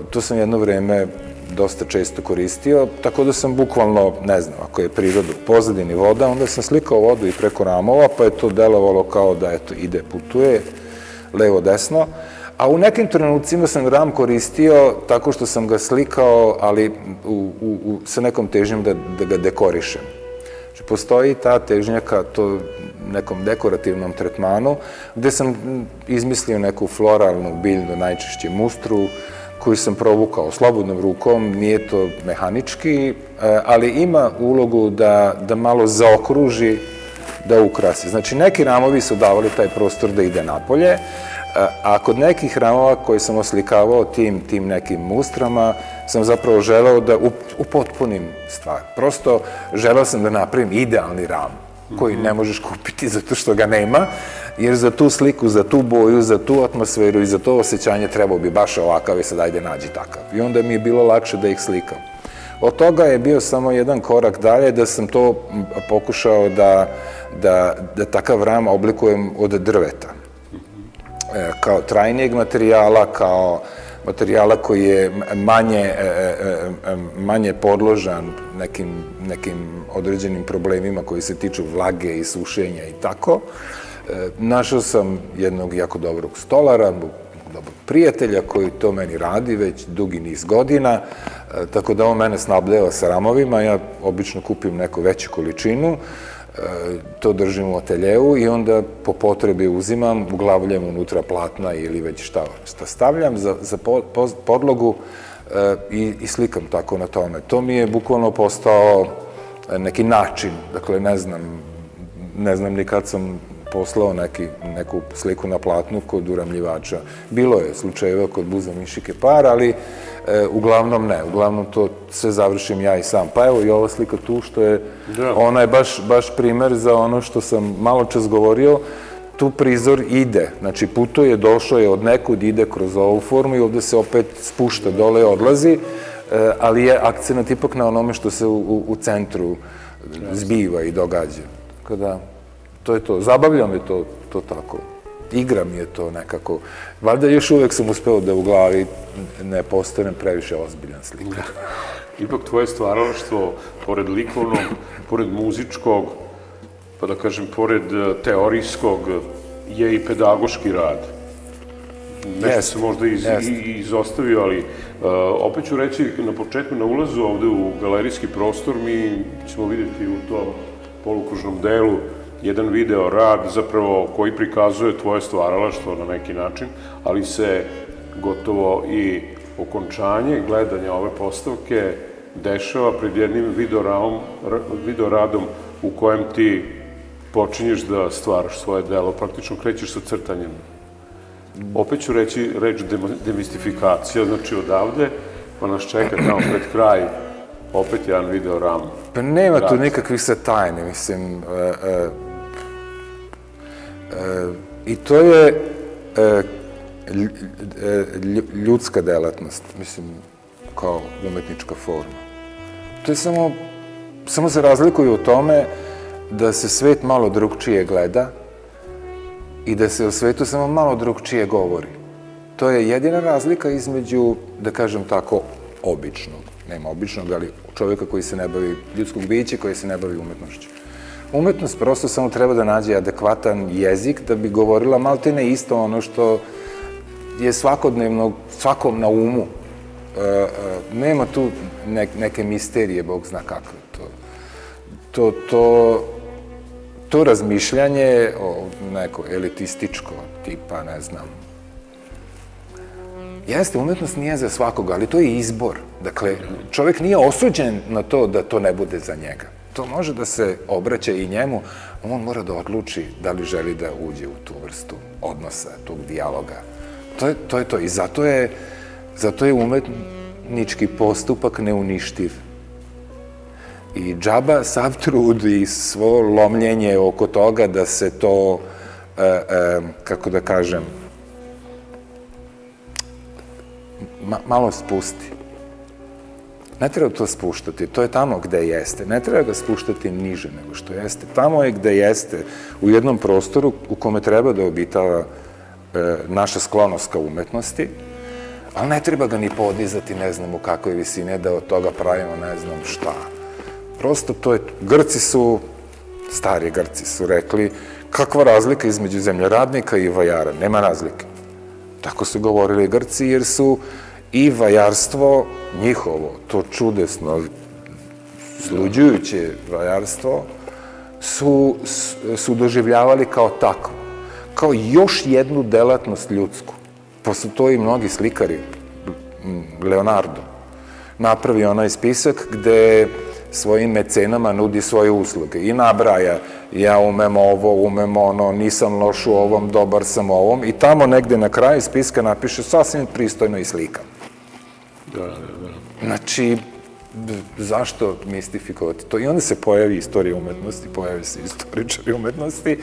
To sam jedno vreme dosta često koristio, tako da sam bukvalno, ne znam, ako je priroda u pozadini voda, onda sam slikao vodu i preko ramova, pa je to delovalo kao da, eto, ide, putuje, levo-desno. A u nekim trenucima sam ram koristio tako što sam ga slikao, ali sa nekom težnjom da ga dekorišem. Znači, postoji ta težnja ka to nekom dekorativnom tretmanu, gde sam izmislio neku floralnu biljnu, najčešće mustru, koju sam provukao slobodnom rukom, nije to mehanički, ali ima ulogu da malo zaokruži, da ukrasi. Znači, neki ramovi su davali taj prostor da ide napolje, a kod nekih ramova koje sam oslikavao tim nekim mustrama, sam zapravo želeo da upotpunim stvar. Prosto želeo sam da napravim idealni ram, koji ne možeš kupiti zato što ga nema, jer za tu sliku, za tu boju, za tu atmosferu i za to osjećanje trebao bi baš ovakav i sad ajde nađi takav. I onda mi je bilo lakše da ih slikam. Od toga je bio samo jedan korak dalje da sam to pokušao da takav ram oblikujem od drveta. Kao trajnijeg materijala, kao materijala koji je manje podložan nekim određenim problemima koji se tiču vlage i sušenja i tako. Našao sam jednog jako dobrog stolara, dobrog prijatelja koji to meni radi već dugi niz godina, tako da on mene snabdeva sa ramovima, ja obično kupim neku veću količinu, to držim u ateljevu i onda po potrebi uzimam, uglavljam unutra platna ili već šta stavljam za podlogu i slikam tako na tome. To mi je bukvalno postao neki način, dakle ne znam ni kad sam poslao neku sliku na platnu kod uramljivača. Bilo je slučajeva kod Buza Mišike Par, ali uglavnom ne. Uglavnom to sve završim ja i sam. Pa evo i ova slika tu što je, ona je baš primer za ono što sam malo čas govorio. Tu prizor ide, znači putuje, došao je od nekud, ide kroz ovu formu i ovde se opet spušta dole i odlazi, ali je akcenat ipak na onome što se u centru zbiva i događa. Tako da, to je to. Zabavlja me to tako. Igra mi je to nekako. Valjda još uvek sam uspeo da u glavi ne postanem previše ozbiljan slikar. Ipak tvoje stvaralaštvo, pored likovnog, pored muzičkog, pa da kažem, pored teorijskog, je i pedagoški rad. Nešto se možda izostavio, ali opet ću reći, na početku, na ulazu ovde u galerijski prostor, mi ćemo vidjeti u to polukružnom delu jedan video rad zapravo koji prikazuje tvoje stvaralaštvo na neki način, ali se gotovo i okončanje gledanja ove postavke dešava pred jednim videoradom u kojem ti počinješ da stvaraš svoje delo, praktično krećeš sa crtanjem. Opet ću reći reč demistifikacija, znači odavde, pa nas čeka tamo pred kraj opet jedan videoram. Pa nema tu nikakvih sa tajne, mislim. I to je ljudska delatnost, mislim, kao umetnička forma. To je samo se razlikuju u tome da se svet malo drugčije gleda i da se o svetu samo malo drugčije govori. To je jedina razlika između, da kažem tako, običnog, nema običnog, ali čovjeka koji se ne bavi, ljudskog bića koji se ne bavi umetnošću. Umetnost prosto samo treba da nađe adekvatan jezik da bi govorila maltene isto ono što je svakodnevno svakom na umu. Nema tu neke misterije, Bog zna kakve. To razmišljanje, neko elitističko tipa, ne znam. Jeste, umetnost nije za svakoga, ali to je izbor. Dakle, čovjek nije osuđen na to da to ne bude za njega. To može da se obraća i njemu, on mora da odluči da li želi da uđe u tu vrstu odnosa, tog dijaloga. To je to. I zato je umetnički postupak neuništiv. I džaba sav trud i svo lomljenje oko toga da se to, kako da kažem, malo spusti. Ne treba to spuštati, to je tamo gde jeste. Ne treba ga spuštati niže nego što jeste. Tamo je gde jeste, u jednom prostoru u kome treba da obitava naša sklonost ka umetnosti, ali ne treba ga ni podizati, ne znam u kakvoj visine, da od toga pravimo ne znam šta. Prosto to je, stari Grci su rekli, kakva razlika između zemljoradnika i vajara? Nema razlike. Tako su govorili Grci, jer su i vajarstvo njihovo, to čudesno, sluđujuće vajarstvo, su doživljavali kao takvo, kao još jednu delatnost ljudsku. Pa su to i mnogi slikari, Leonardo, napravi onaj spisak gde svojim mecenama nudi svoje usluge i nabraja, ja umem ovo, umem ono, nisam loš u ovom, dobar sam u ovom, i tamo negde na kraju spiska napiše sasvim pristojno i slikam. Da. Znači, zašto mistifikovati to? I onda se pojavi istorija umetnosti, pojave se istoričari umetnosti,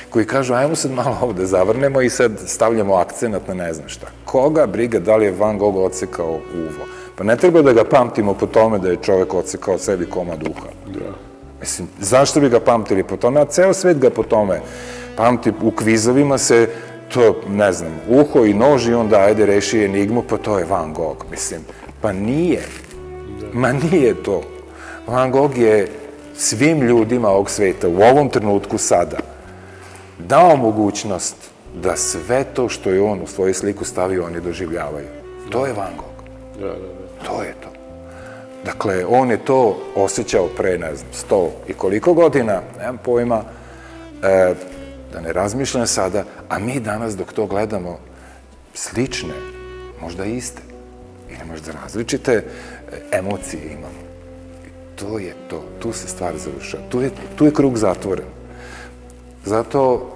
koji kažu, ajmo sad malo ovo da zavrnemo i sad stavljamo akcenat na ne znam šta. Koga briga da li je Van Gogh odsekao uvo? Pa ne treba da ga pamtimo po tome da je čovek odsekao sebi komad uha. Da. Mislim, zašto bi ga pamtili po tome? A ceo svet ga po tome pamti. U kvizovima se to, ne znam, uho i nož i onda ajde reši enigmu, pa to je Van Gogh. Mislim, pa nije. Ma nije to. Van Gogh je svim ljudima ovog sveta u ovom trenutku sada dao mogućnost da sve to što je on u svoju sliku stavio, oni doživljavaju. To je Van Gogh. To je to. Dakle, on je to osjećao pre, ne znam, 100 i koliko godina, nemam pojma, da ne razmišljam sada, a mi danas dok to gledamo slične, možda iste, ili možda različite emocije imamo. To je to. Tu se stvar završava. Tu je krug zatvoren. Zato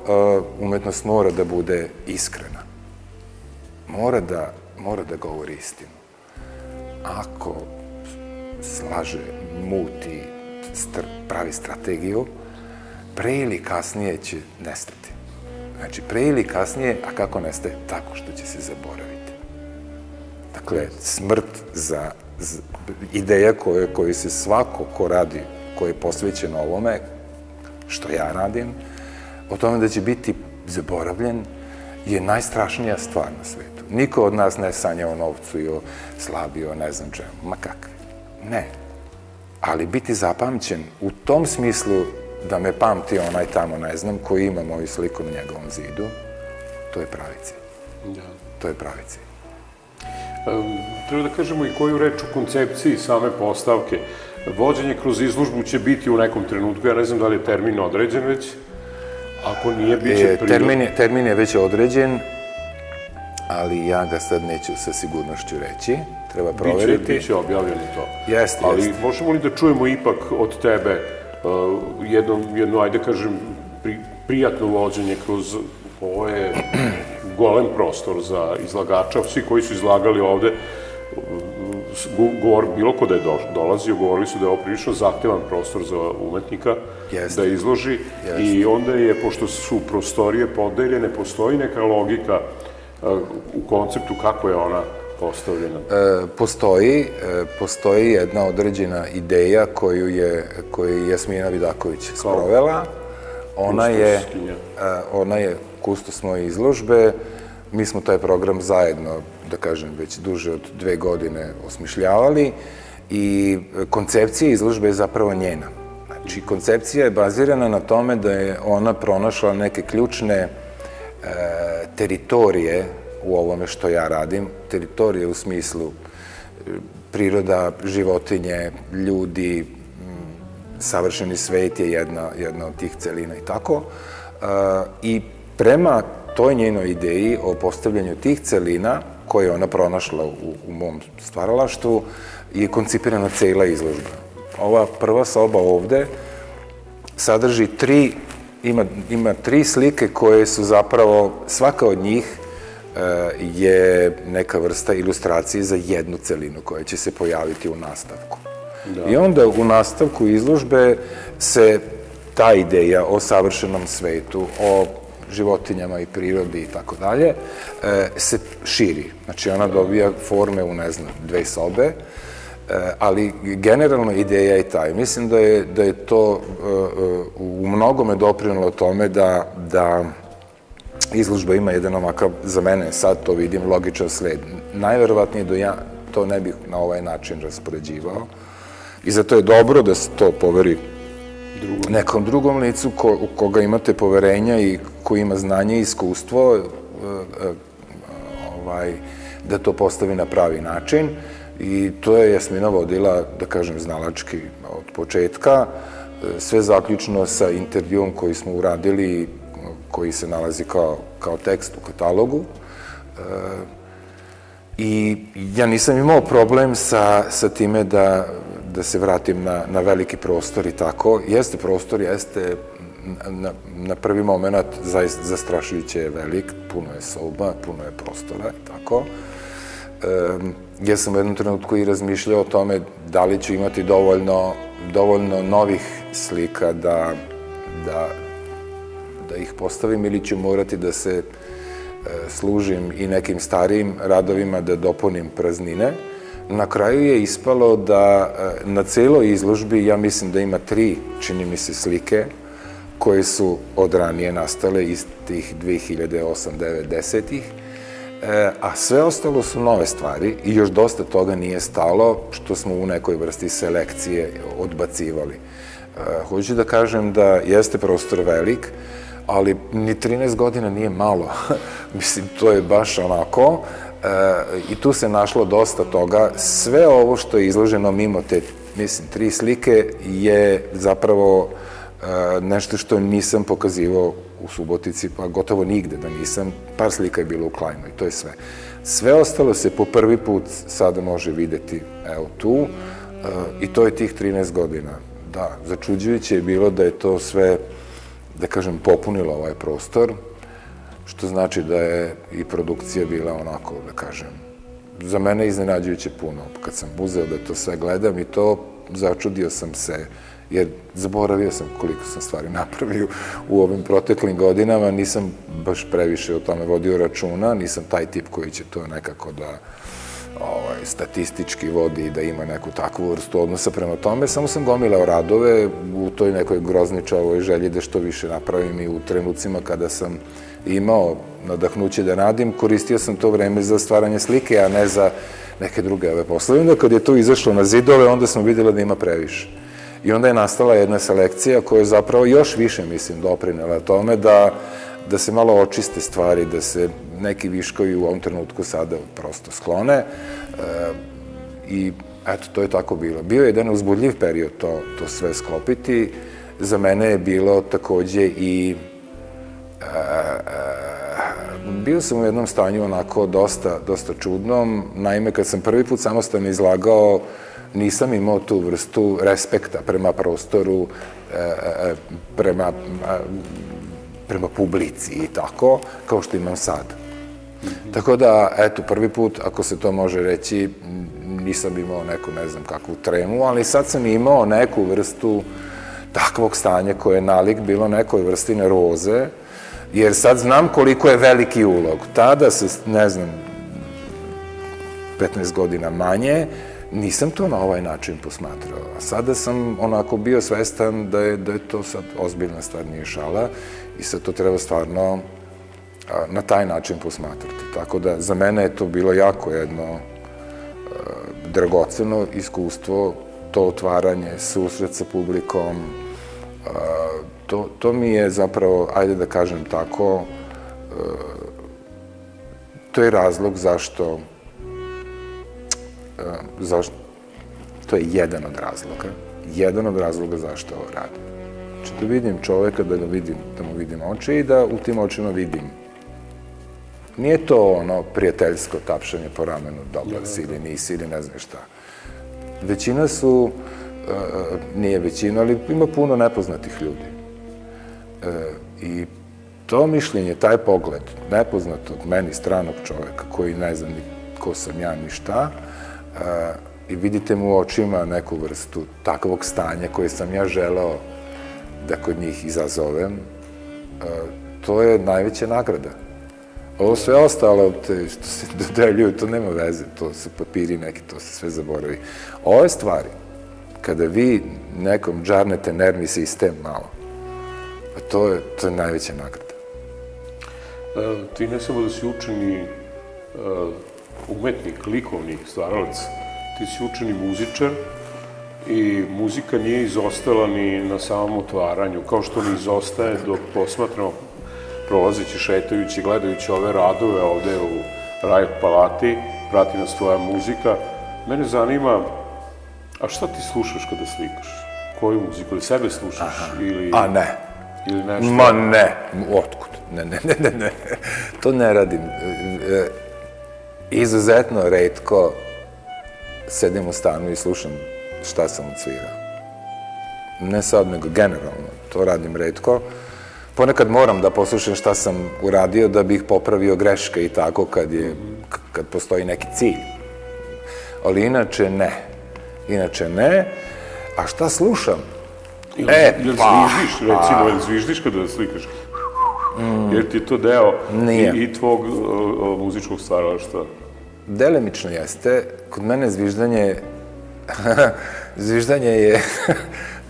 umetnost mora da bude iskrena. Mora da govori istinu. Ako slaže, muti, pravi strategiju, pre ili kasnije će nestati. Znači, pre ili kasnije, a kako nestaje? Tako što će se zaboraviti. Dakle, smrt za ideja koju se svako ko radi, koji je posvećen ovome, što ja radim, o tome da će biti zaboravljen, je najstrašnija stvar na svetu. Niko od nas ne sanja o novcu i o slabi, o ne znam čemu, ma kakve. Ne. Ali biti zapamćen u tom smislu da me pamti onaj tamo, ne znam, koji ima moju sliku na njegovom zidu, to je pravi cilj. To je pravi cilj. Treba da kažemo i koju reč u koncepciji same postavke. vođenje kroz izložbu će biti u nekom trenutku, ja ne znam da li je termin određen već, ako nije, bit će prirodno. Termin je već određen, ali ja ga sad neću sa sigurnošću reći, treba proveriti. Biće objavljeno to. Jeste. Ali možemo li da čujemo ipak od tebe jedno, ajde kažem, prijatno vođenje kroz ovo je golem prostor za izlagača. Svi koji su izlagali ovde, bilo ko da je dolazio, govorili su da je ovo prilično zahtevan prostor za umetnika da izloži i onda je, pošto su prostorije podeljene, postoji neka logika u konceptu kako je ona postavljena? Postoji jedna određena ideja koju je Jasmina Vidaković sprovela. Ona je kustos moje izložbe. Mi smo taj program zajedno, da kažem, već duže od 2 godine osmišljavali i koncepcija izložbe je zapravo njena. Znači, koncepcija je bazirana na tome da je ona pronašla neke ključne teritorije u ovome što ja radim. Teritorije u smislu priroda, životinje, ljudi, savršeni svet je jedna od tih celina i tako. I prema toj njenoj ideji o postavljanju tih celina, koje je ona pronašla u mom stvaralaštvu, je koncipirana cela izložba. Ova prva soba ovde sadrži ima 3 slike koje su zapravo, svaka od njih je neka vrsta ilustracije za jednu celinu koja će se pojaviti u nastavku. I onda u nastavku izložbe se ta ideja o savršenom svetu, o životinjama i prirodi i tako dalje, se širi. Znači, ona dobija forme u, ne znam, 2 sobe, ali generalno ideja je taj. Mislim da je to u mnogome doprinelo tome da izložba ima jedan ovakav, za mene sad to vidim, logičan sled. Najverovatnije da ja to ne bih na ovaj način raspoređivao i zato je dobro da se to poveri nekom drugom licu u koga imate poverenja i koji ima znanje i iskustvo da to postavi na pravi način. I to je Jasmina vodila, da kažem, znalački od početka, sve zaključno sa intervjuom koji smo uradili, koji se nalazi kao tekst u katalogu. I ja nisam imao problem sa time da se vratim na veliki prostor i tako. Jeste prostor, jeste na prvi moment zastrašujuće velik, puno je soba, puno je prostora i tako. Ja sam u jednom trenutku i razmišljao o tome da li ću imati dovoljno novih slika da ih postavim ili ću morati da se služim i nekim starijim radovima da dopunim praznine. Na kraju je ispalo da na celoj izložbi, ja mislim da ima 3, čini mi se, slike koje su od ranije nastale iz tih 2008, 9, 10-ih, a sve ostalo su nove stvari i još dosta toga nije stalo, što smo u nekoj vrsti selekcije odbacivali. Hoću da kažem da jeste prostor velik, ali ni 13 godina nije malo. Mislim, to je baš onako. I tu se našlo dosta toga. Sve ovo što je izloženo mimo te, mislim, 3 slike je zapravo nešto što nisam pokazivao u Subotici, pa gotovo nigde da nisam. Par slika je bilo u Klajnu i to je sve. Sve ostalo se po prvi put sada može videti, evo tu, i to je tih 13 godina. Da, začuđujuće je bilo da je to sve, da kažem, popunilo ovaj prostor, što znači da je i produkcija bila onako, da kažem, za mene iznenađujuće puno. Kad sam uzeo da to sve gledam i to, začudio sam se, jer zaboravio sam koliko sam stvari napravio u ovim proteklim godinama, nisam baš previše o tome vodio računa, nisam taj tip koji će to nekako da statistički vodi i da ima neku takvu vrstu odnosa prema tome, samo sam gomilao radove u toj nekoj grozničavoj želji da što više napravim i u trenucima kada sam imao nadahnuće da radim, koristio sam to vreme za stvaranje slike, a ne za neke druge ove poslove. Onda kad je to izašlo na zidove, onda smo vidjeli da ima previše. I onda je nastala jedna selekcija koja je zapravo još više, mislim, doprinela tome da se malo očiste stvari, da se neki viškovi u ovom trenutku sada prosto sklone. I eto, to je tako bilo. Bio je jedan uzbudljiv period to sve sklopiti. Za mene je bilo takođe i bio sam u jednom stanju onako dosta čudnom. Naime, kad sam prvi put samostalno izlagao, nisam imao tu vrstu respekta prema prostoru, prema publici i tako, kao što imam sad. Tako da, eto, prvi put, ako se to može reći, nisam imao neku, ne znam kakvu tremu, ali sad sam imao neku vrstu takvog stanja koje je nalik bilo nekoj vrsti nervoze, jer sad znam koliko je veliki ulog. Tada se, ne znam, 15 godina manje, nisam to na ovaj način posmatrao. A sada sam onako bio svestan da je to sad ozbiljna stvar, nije šala, i sad to treba stvarno na taj način posmatrati. Tako da, za mene je to bilo jako jedno dragoceno iskustvo, to otvaranje, susret sa publikom. To mi je zapravo, ajde da kažem tako, to je razlog zašto, to je jedan od razloga zašto ovo radim. Znači da vidim čoveka, da mu vidim oči i da u tim očima vidim. Nije to ono prijateljsko tapšanje po ramenu, dobar si ili nisi ili ne znam šta. Većina su, nije većina, ali ima puno nepoznatih ljudi. I to mišljenje, taj pogled nepoznatog, meni stranog čoveka, koji ne zna ni ko sam ja ni šta, i vidite mu u očima neku vrstu takvog stanja koje sam ja želeo da kod njih izazovem, to je najveća nagrada. Ovo sve ostalo što se dodeljuju, to nema veze, to su papiri neki, to se sve zaboravi. Ove stvari, kada vi nekom džarnete nervni sistem malo, to je najveća nagrada. Ti ne samo da si učeni umetnik, likovni stvaralac, ti si učeni muzičar i muzika nije izostala ni na samom otvaranju, kao što ne izostaje dok posmatramo, prolazeći, šetajući, gledajući ove radove ovde u Riot Palati, prati nas tvoja muzika. Mene zanima, a šta ti slušaš kada slikaš? Koju muziku? Ili sebe slušaš? A ne. Ili nešto? Ma ne, otkud? Ne. To ne radim. Izuzetno retko sedim u stanu i slušam šta sam odsvirao. Ne sad, nego generalno. To radim retko. Ponekad moram da poslušam šta sam uradio da bih popravio greške i tako kad postoji neki cilj. Ali inače ne. A šta slušam? Jel zviždiš, recimo, jel zviždiš kada slikaš? Jer ti je to deo i tvog muzičkog stvaralaštva? Delimično jeste. Kod mene zviždanje je,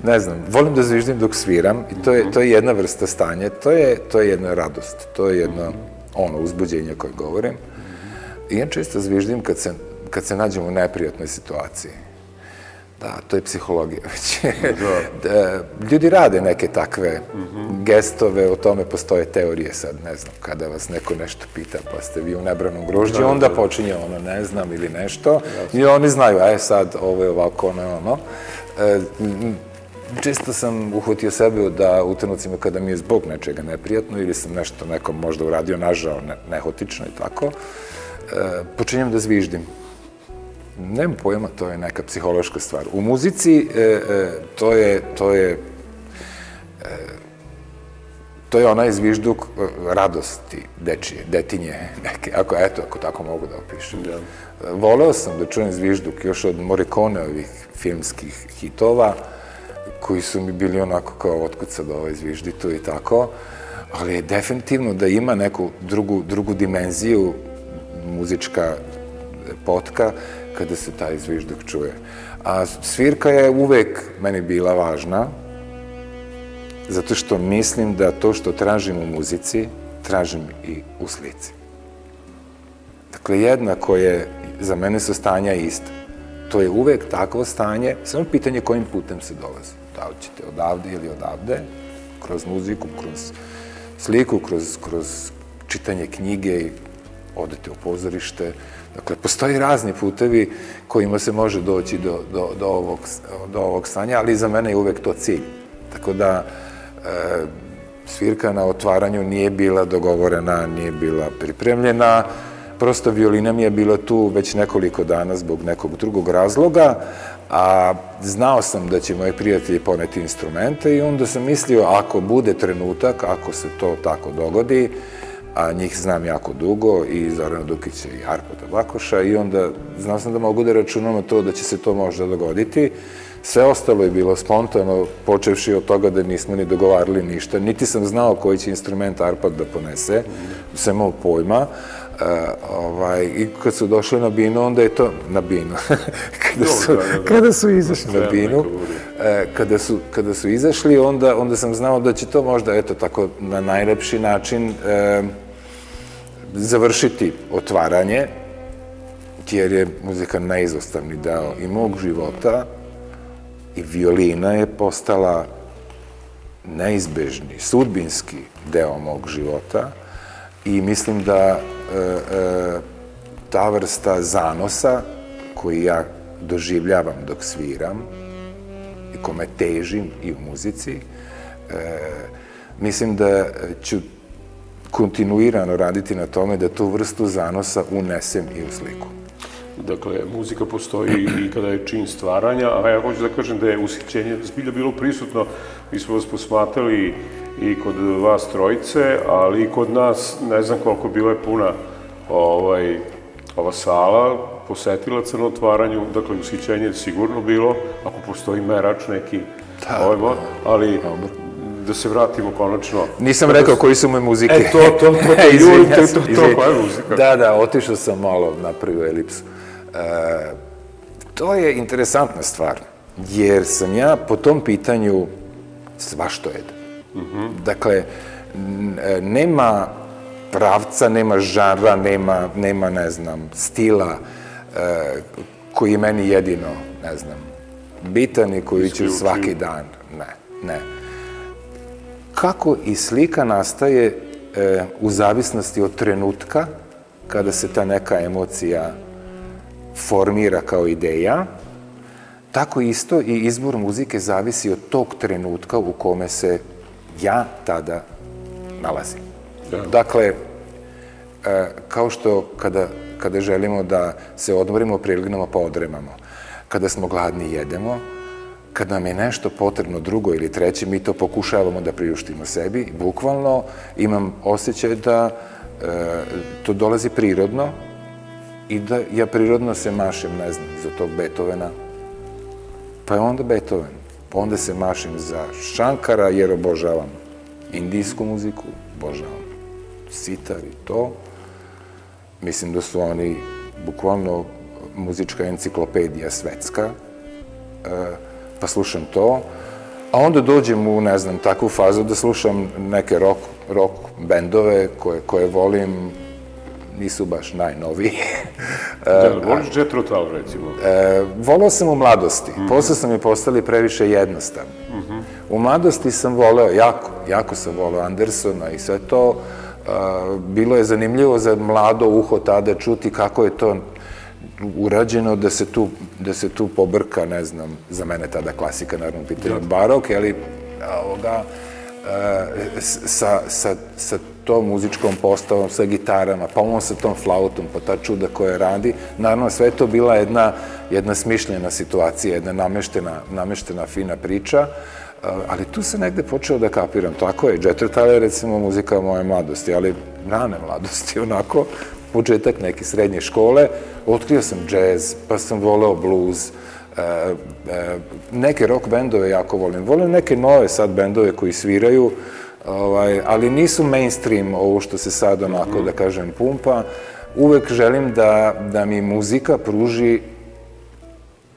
ne znam, volim da zviždim dok sviram i to je jedna vrsta stanja, to je jedna radost, to je jedno uzbuđenje koje govorim. I ja često zviždim kad se nađem u neprijatnoj situaciji. Da, to je psihologija već. Ljudi rade neke takve gestove, o tome postoje teorije sad, ne znam, kada vas neko nešto pita pa ste vi u nebranom grožđu, onda počinje ono, ne znam, ili nešto, i oni znaju, sad, ovo je ovako, ono. Često sam uhvatio sebe da u trenucima kada mi je zbog nečega neprijatno ili sam nešto nekom možda uradio, nažao, nehotično i tako, počinjem da zviždim. Nema pojma, to je neka psihološka stvar. U muzici to je onaj zvižduk radosti dečije, detinje neke, ako tako mogu da opišem. Voleo sam da čujem zvižduk još od Morriconeovih filmskih hitova, koji su mi bili onako kao otkud sad ovaj zvižditu i tako, ali je definitivno da ima neku drugu dimenziju muzička potka kada se taj zvižduk čuje. A svirka je uvek meni bila važna, zato što mislim da to što tražim u muzici, tražim i u slici. Dakle, jednako je za mene sa stanja isto. To je uvek takvo stanje, samo pitanje kojim putem se dolazi. Da li ćete odavde ili odavde, kroz muziku, kroz sliku, kroz čitanje knjige, odete u pozorište. Dakle, postoji razni putevi kojima se može doći do ovog stanja, ali za mene je uvek to cilj. Tako da, svirka na otvaranju nije bila dogovorena, nije bila pripremljena, prosto violina mi je bila tu već nekoliko dana zbog nekog drugog razloga, a znao sam da će moji prijatelji poneti instrumente i onda sam mislio, ako bude trenutak, ako se to tako dogodi, a njih znam jako dugo, i Zorana Dukića i Arpada Bakoša, i onda znao sam da mogu da računam na to da će se to možda dogoditi. Sve ostalo je bilo spontano, počevši od toga da nismo ni dogovarali ništa, niti sam znao koji će instrument Arpad da ponese, sam imao pojma. I kad su došli na binu, onda je to na binu. Kada su izašli na binu, kada su izašli, onda sam znao da će to možda, eto tako, na najlepši način završiti otvaranje, jer je muzika neizostavni deo i mog života, i violina je postala neizbežni, sudbinski deo mog života, i mislim da ta vrsta zanosa koji ja doživljavam dok sviram i kome težim i u muzici, mislim da ću kontinuirano raditi na tome da tu vrstu zanosa unesem i u sliku. Dakle, muzika postoji i kada je čin stvaranja, a ja hoću da kažem da je ushićenje zbilja bilo prisutno. Mi smo vas posmatrali i kod vas trojice, ali i kod nas, ne znam koliko bila je puna ova sala posetilaca na otvaranju, dakle, ushićenje je sigurno bilo, ako postoji merač neki, ali da se vratimo konačno. Nisam rekao koji su moje muzike. Jurite, koja je muzika? Da, otišao sam malo, napravio elipsu. To je interesantna stvar, jer sam ja po tom pitanju svaštojed. Dakle, nema pravca, nema žanra, nema, ne znam, stila koji je meni jedino, ne znam, bitan i koji ću svaki dan. Ne. Kako i slika nastaje u zavisnosti od trenutka kada se ta neka emocija formira kao ideja, tako isto i izbor muzike zavisi od tog trenutka u kome se ja tada nalazim. Dakle, kao što kada želimo da se odmorimo, prilegnemo pa odremamo, kada smo gladni jedemo, kad nam je nešto potrebno drugo ili treće, mi to pokušavamo da priuštimo sebi. Bukvalno imam osjećaj da to dolazi prirodno i da ja prirodno se mašem, ne znam, za tog Beethovena, pa je onda Beethoven. Onda se mašim za Šankara, jer obožavam indijsku muziku, obožavam sitar i to. Mislim da su oni bukvalno muzička enciklopedija svetska, pa slušam to, a onda dođem u, ne znam, takvu fazu da slušam neke rock bendove koje volim, nisu baš najnoviji. Voliš Jethro Tull, recimo? Volao sam u mladosti, posle sam mi postali previše jednostavni. U mladosti sam voleo, jako sam voleo Andersona i sve to. Bilo je zanimljivo za mlado uho tada čuti kako je to urađeno, da se tu pobrka, ne znam, za mene tada klasika, naravno, pitanje barok, ali sa tom muzičkom postavom, sa gitarama, pa on sa tom flautom, pa ta čuda koja radi. Naravno, sve je to bila jedna smišljena situacija, jedna nameštena fina priča, ali tu se negde počeo da kapiram. Tako je, Jethro Tull je, recimo, muzika moje mladosti, ali rane mladosti, onako, početak neke srednje škole, otkrio sam džez, pa sam voleo blues, neke rock bendove jako volim. Volim neke nove sad bendove koji sviraju, ali nisu mainstream ovo što se sad onako, da kažem, pumpa. Uvek želim da mi muzika pruži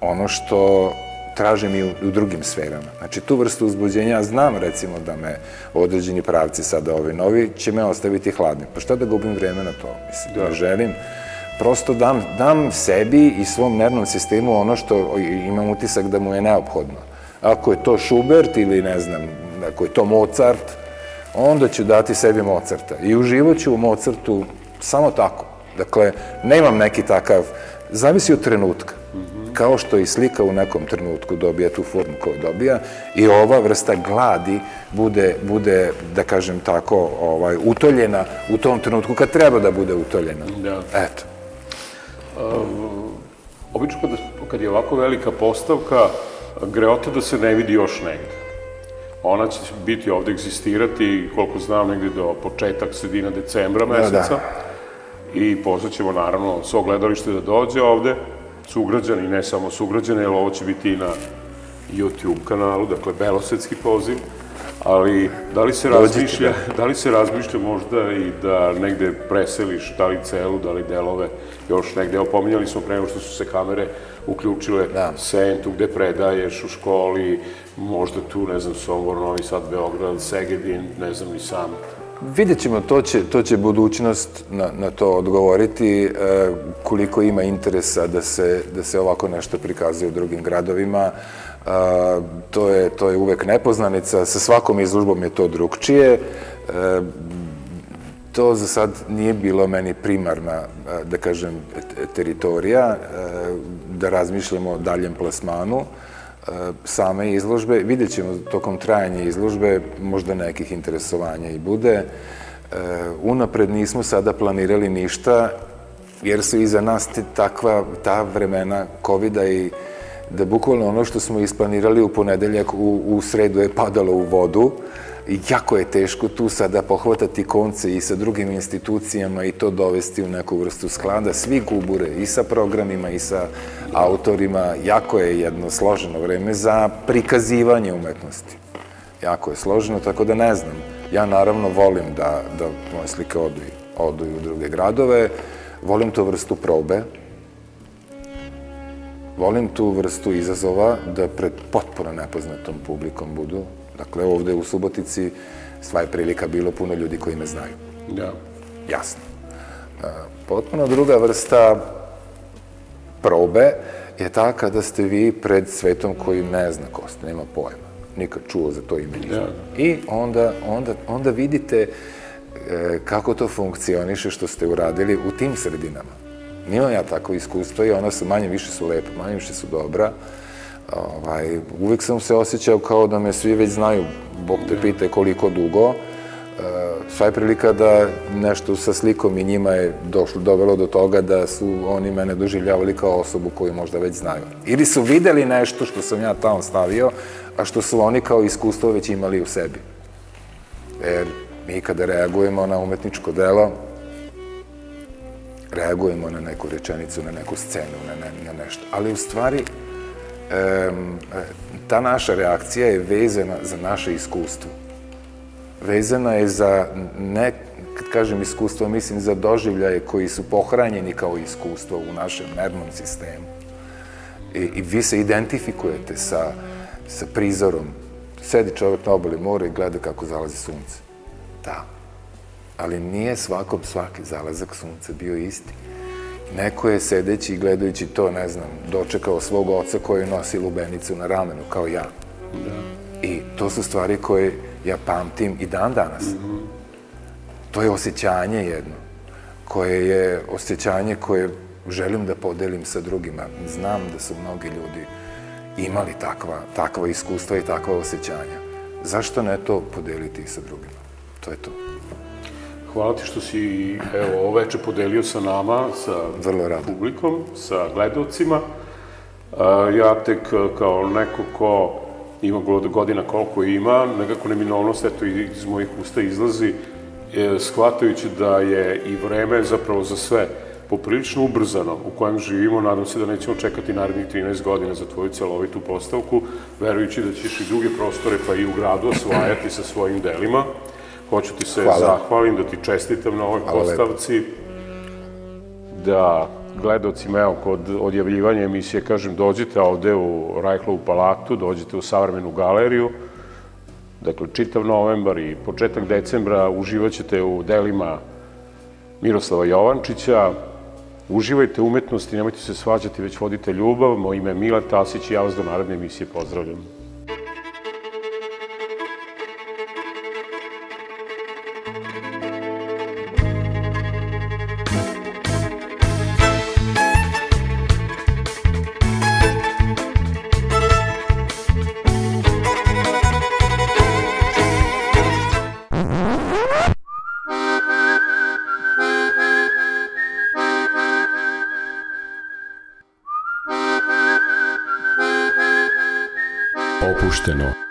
ono što tražim i u drugim sferama. Znači, tu vrstu uzbuđenja znam, recimo, da me određeni pravci sada ovi novi će me ostaviti hladnim. Pa šta da gubim vreme na to? Mislim, da želim. Prosto dam sebi i svom nervnom sistemu ono što imam utisak da mu je neophodno. Ako je to Schubert ili, ne znam, ako je to Mozart, onda ću dati sebi Mozarta. I uživat ću u Mozartu samo tako. Dakle, nemam neki takav, zavisi od trenutka. Kao što i slika u nekom trenutku dobija tu formu koju dobija i ova vrsta gladi bude, da kažem tako, utoljena u tom trenutku kad treba da bude utoljena. Eto. Obično kad je ovako velika postavka, greota da se ne vidi još negde. Ona će biti ovde egzistirati, koliko znam, negde do početak, sredina decembra meseca. I pozvaćemo, naravno, svo gledalište da dođe ovde, sugrađani, ne samo sugrađani, jer ovo će biti i na YouTube kanalu, dakle, belosvetski poziv. Ali da li se razmišlja možda i da negde preseliš, da li celu, da li delove, još negde, evo pominjali smo pre nego što su se kamere uključile, Sentu, gde predaješ u školi, možda tu, ne znam, Sombor, Novi Sad, Beograd, Segedin, ne znam ni sam. Vidjet ćemo, to će budućnost na to odgovoriti, koliko ima interesa da se ovako nešto prikazuje u drugim gradovima. To je uvek nepoznanica, sa svakom izložbom je to drugčije. To za sad nije bilo meni primarna, da kažem, teritorija, da razmišljamo o daljem plasmanu same izložbe. Vidjet ćemo tokom trajanja izložbe, možda nekih interesovanja i bude. Unapred nismo sada planirali ništa, jer su iza nas ta vremena COVID-a i da bukvalno ono što smo isplanirali u ponedeljak, u sredu je padalo u vodu. Jako je teško tu sada pohvatati konce i sa drugim institucijama i to dovesti u neku vrstu sklada. Svi gubure i sa programima i sa autorima. Jako je jedno složeno vreme za prikazivanje umetnosti. Jako je složeno, tako da ne znam. Ja naravno volim da moje slike odu u druge gradove. Volim tu vrstu probe. Volim tu vrstu izazova da pred potpuno nepoznatom publikom budu. Dakle, ovde u Subotici sva je prilika bilo puno ljudi koji me znaju. Da. Jasno. Potpuno druga vrsta probe je ta kada ste vi pred svetom koji ne zna ko ste, nema pojma. Nikad čuo za to ime nisam. I onda vidite kako to funkcioniše što ste uradili u tim sredinama. Nimam ja tako iskustvo i ona manje više su lepa, manje više su dobra. Uvek sam se osjećao kao da me svi već znaju, Bog te pita koliko dugo. Sva je prilika da nešto sa slikom i njima je dovelo do toga da su oni mene doživljavali kao osobu koju možda već znaju. Ili su videli nešto što sam ja tamo stavio, a što su oni kao iskustvo već imali u sebi. Jer mi kada reagujemo na umetničko delo, reagujemo na neku rečenicu, na neku scenu, na nešto. Ali u stvari, ta naša reakcija je vezana za naše iskustvo. Vezana je za, kad kažem iskustvo, mislim za doživljaje koji su pohranjeni kao iskustvo u našem nervnom sistemu. I vi se identifikujete sa prizorom. Sedi čovjek na obali mora i gleda kako zalazi sunce. Da. Ali nije svaki zalazak sunca bio isti. Neko je sedeći i gledajući to, ne znam, dočekao svog oca koji nosi lubenicu na ramenu, kao ja. I to su stvari koje ja pamtim i dan danas. To je osjećanje jedno, koje je osjećanje koje želim da podelim sa drugima. Znam da su mnogi ljudi imali takva iskustva i takva osjećanja. Zašto ne to podeliti sa drugima? To je to. Hvala ti što si, evo, ovo večer podelio sa nama, sa publikom, sa gledalcima. Ja tek kao neko ko ima godina koliko ima, nekako neminovnost, eto, iz mojih usta izlazi, shvatajući da je i vreme zapravo za sve poprilično ubrzano u kojem živimo. Nadam se da nećemo čekati narednih 13 godina za tvoju celovitu postavku, verujući da ćeš i druge prostore pa i u gradu osvajati sa svojim delima. Hoću ti se zahvalim, da ti čestitam na ovoj postavci, da gledalcima, evo, kod odjavljivanja emisije, kažem, dođite ovde u Rajhlovu palatu, dođite u Savremenu galeriju, dakle, čitav novembar i početak decembra uživat ćete u delima Miroslava Jovančića, uživajte umetnosti, nemojte se svađati, već vodite ljubav. Moje ime je Mile Tasić i ja vas do naredne emisije pozdravljam. Opušteno.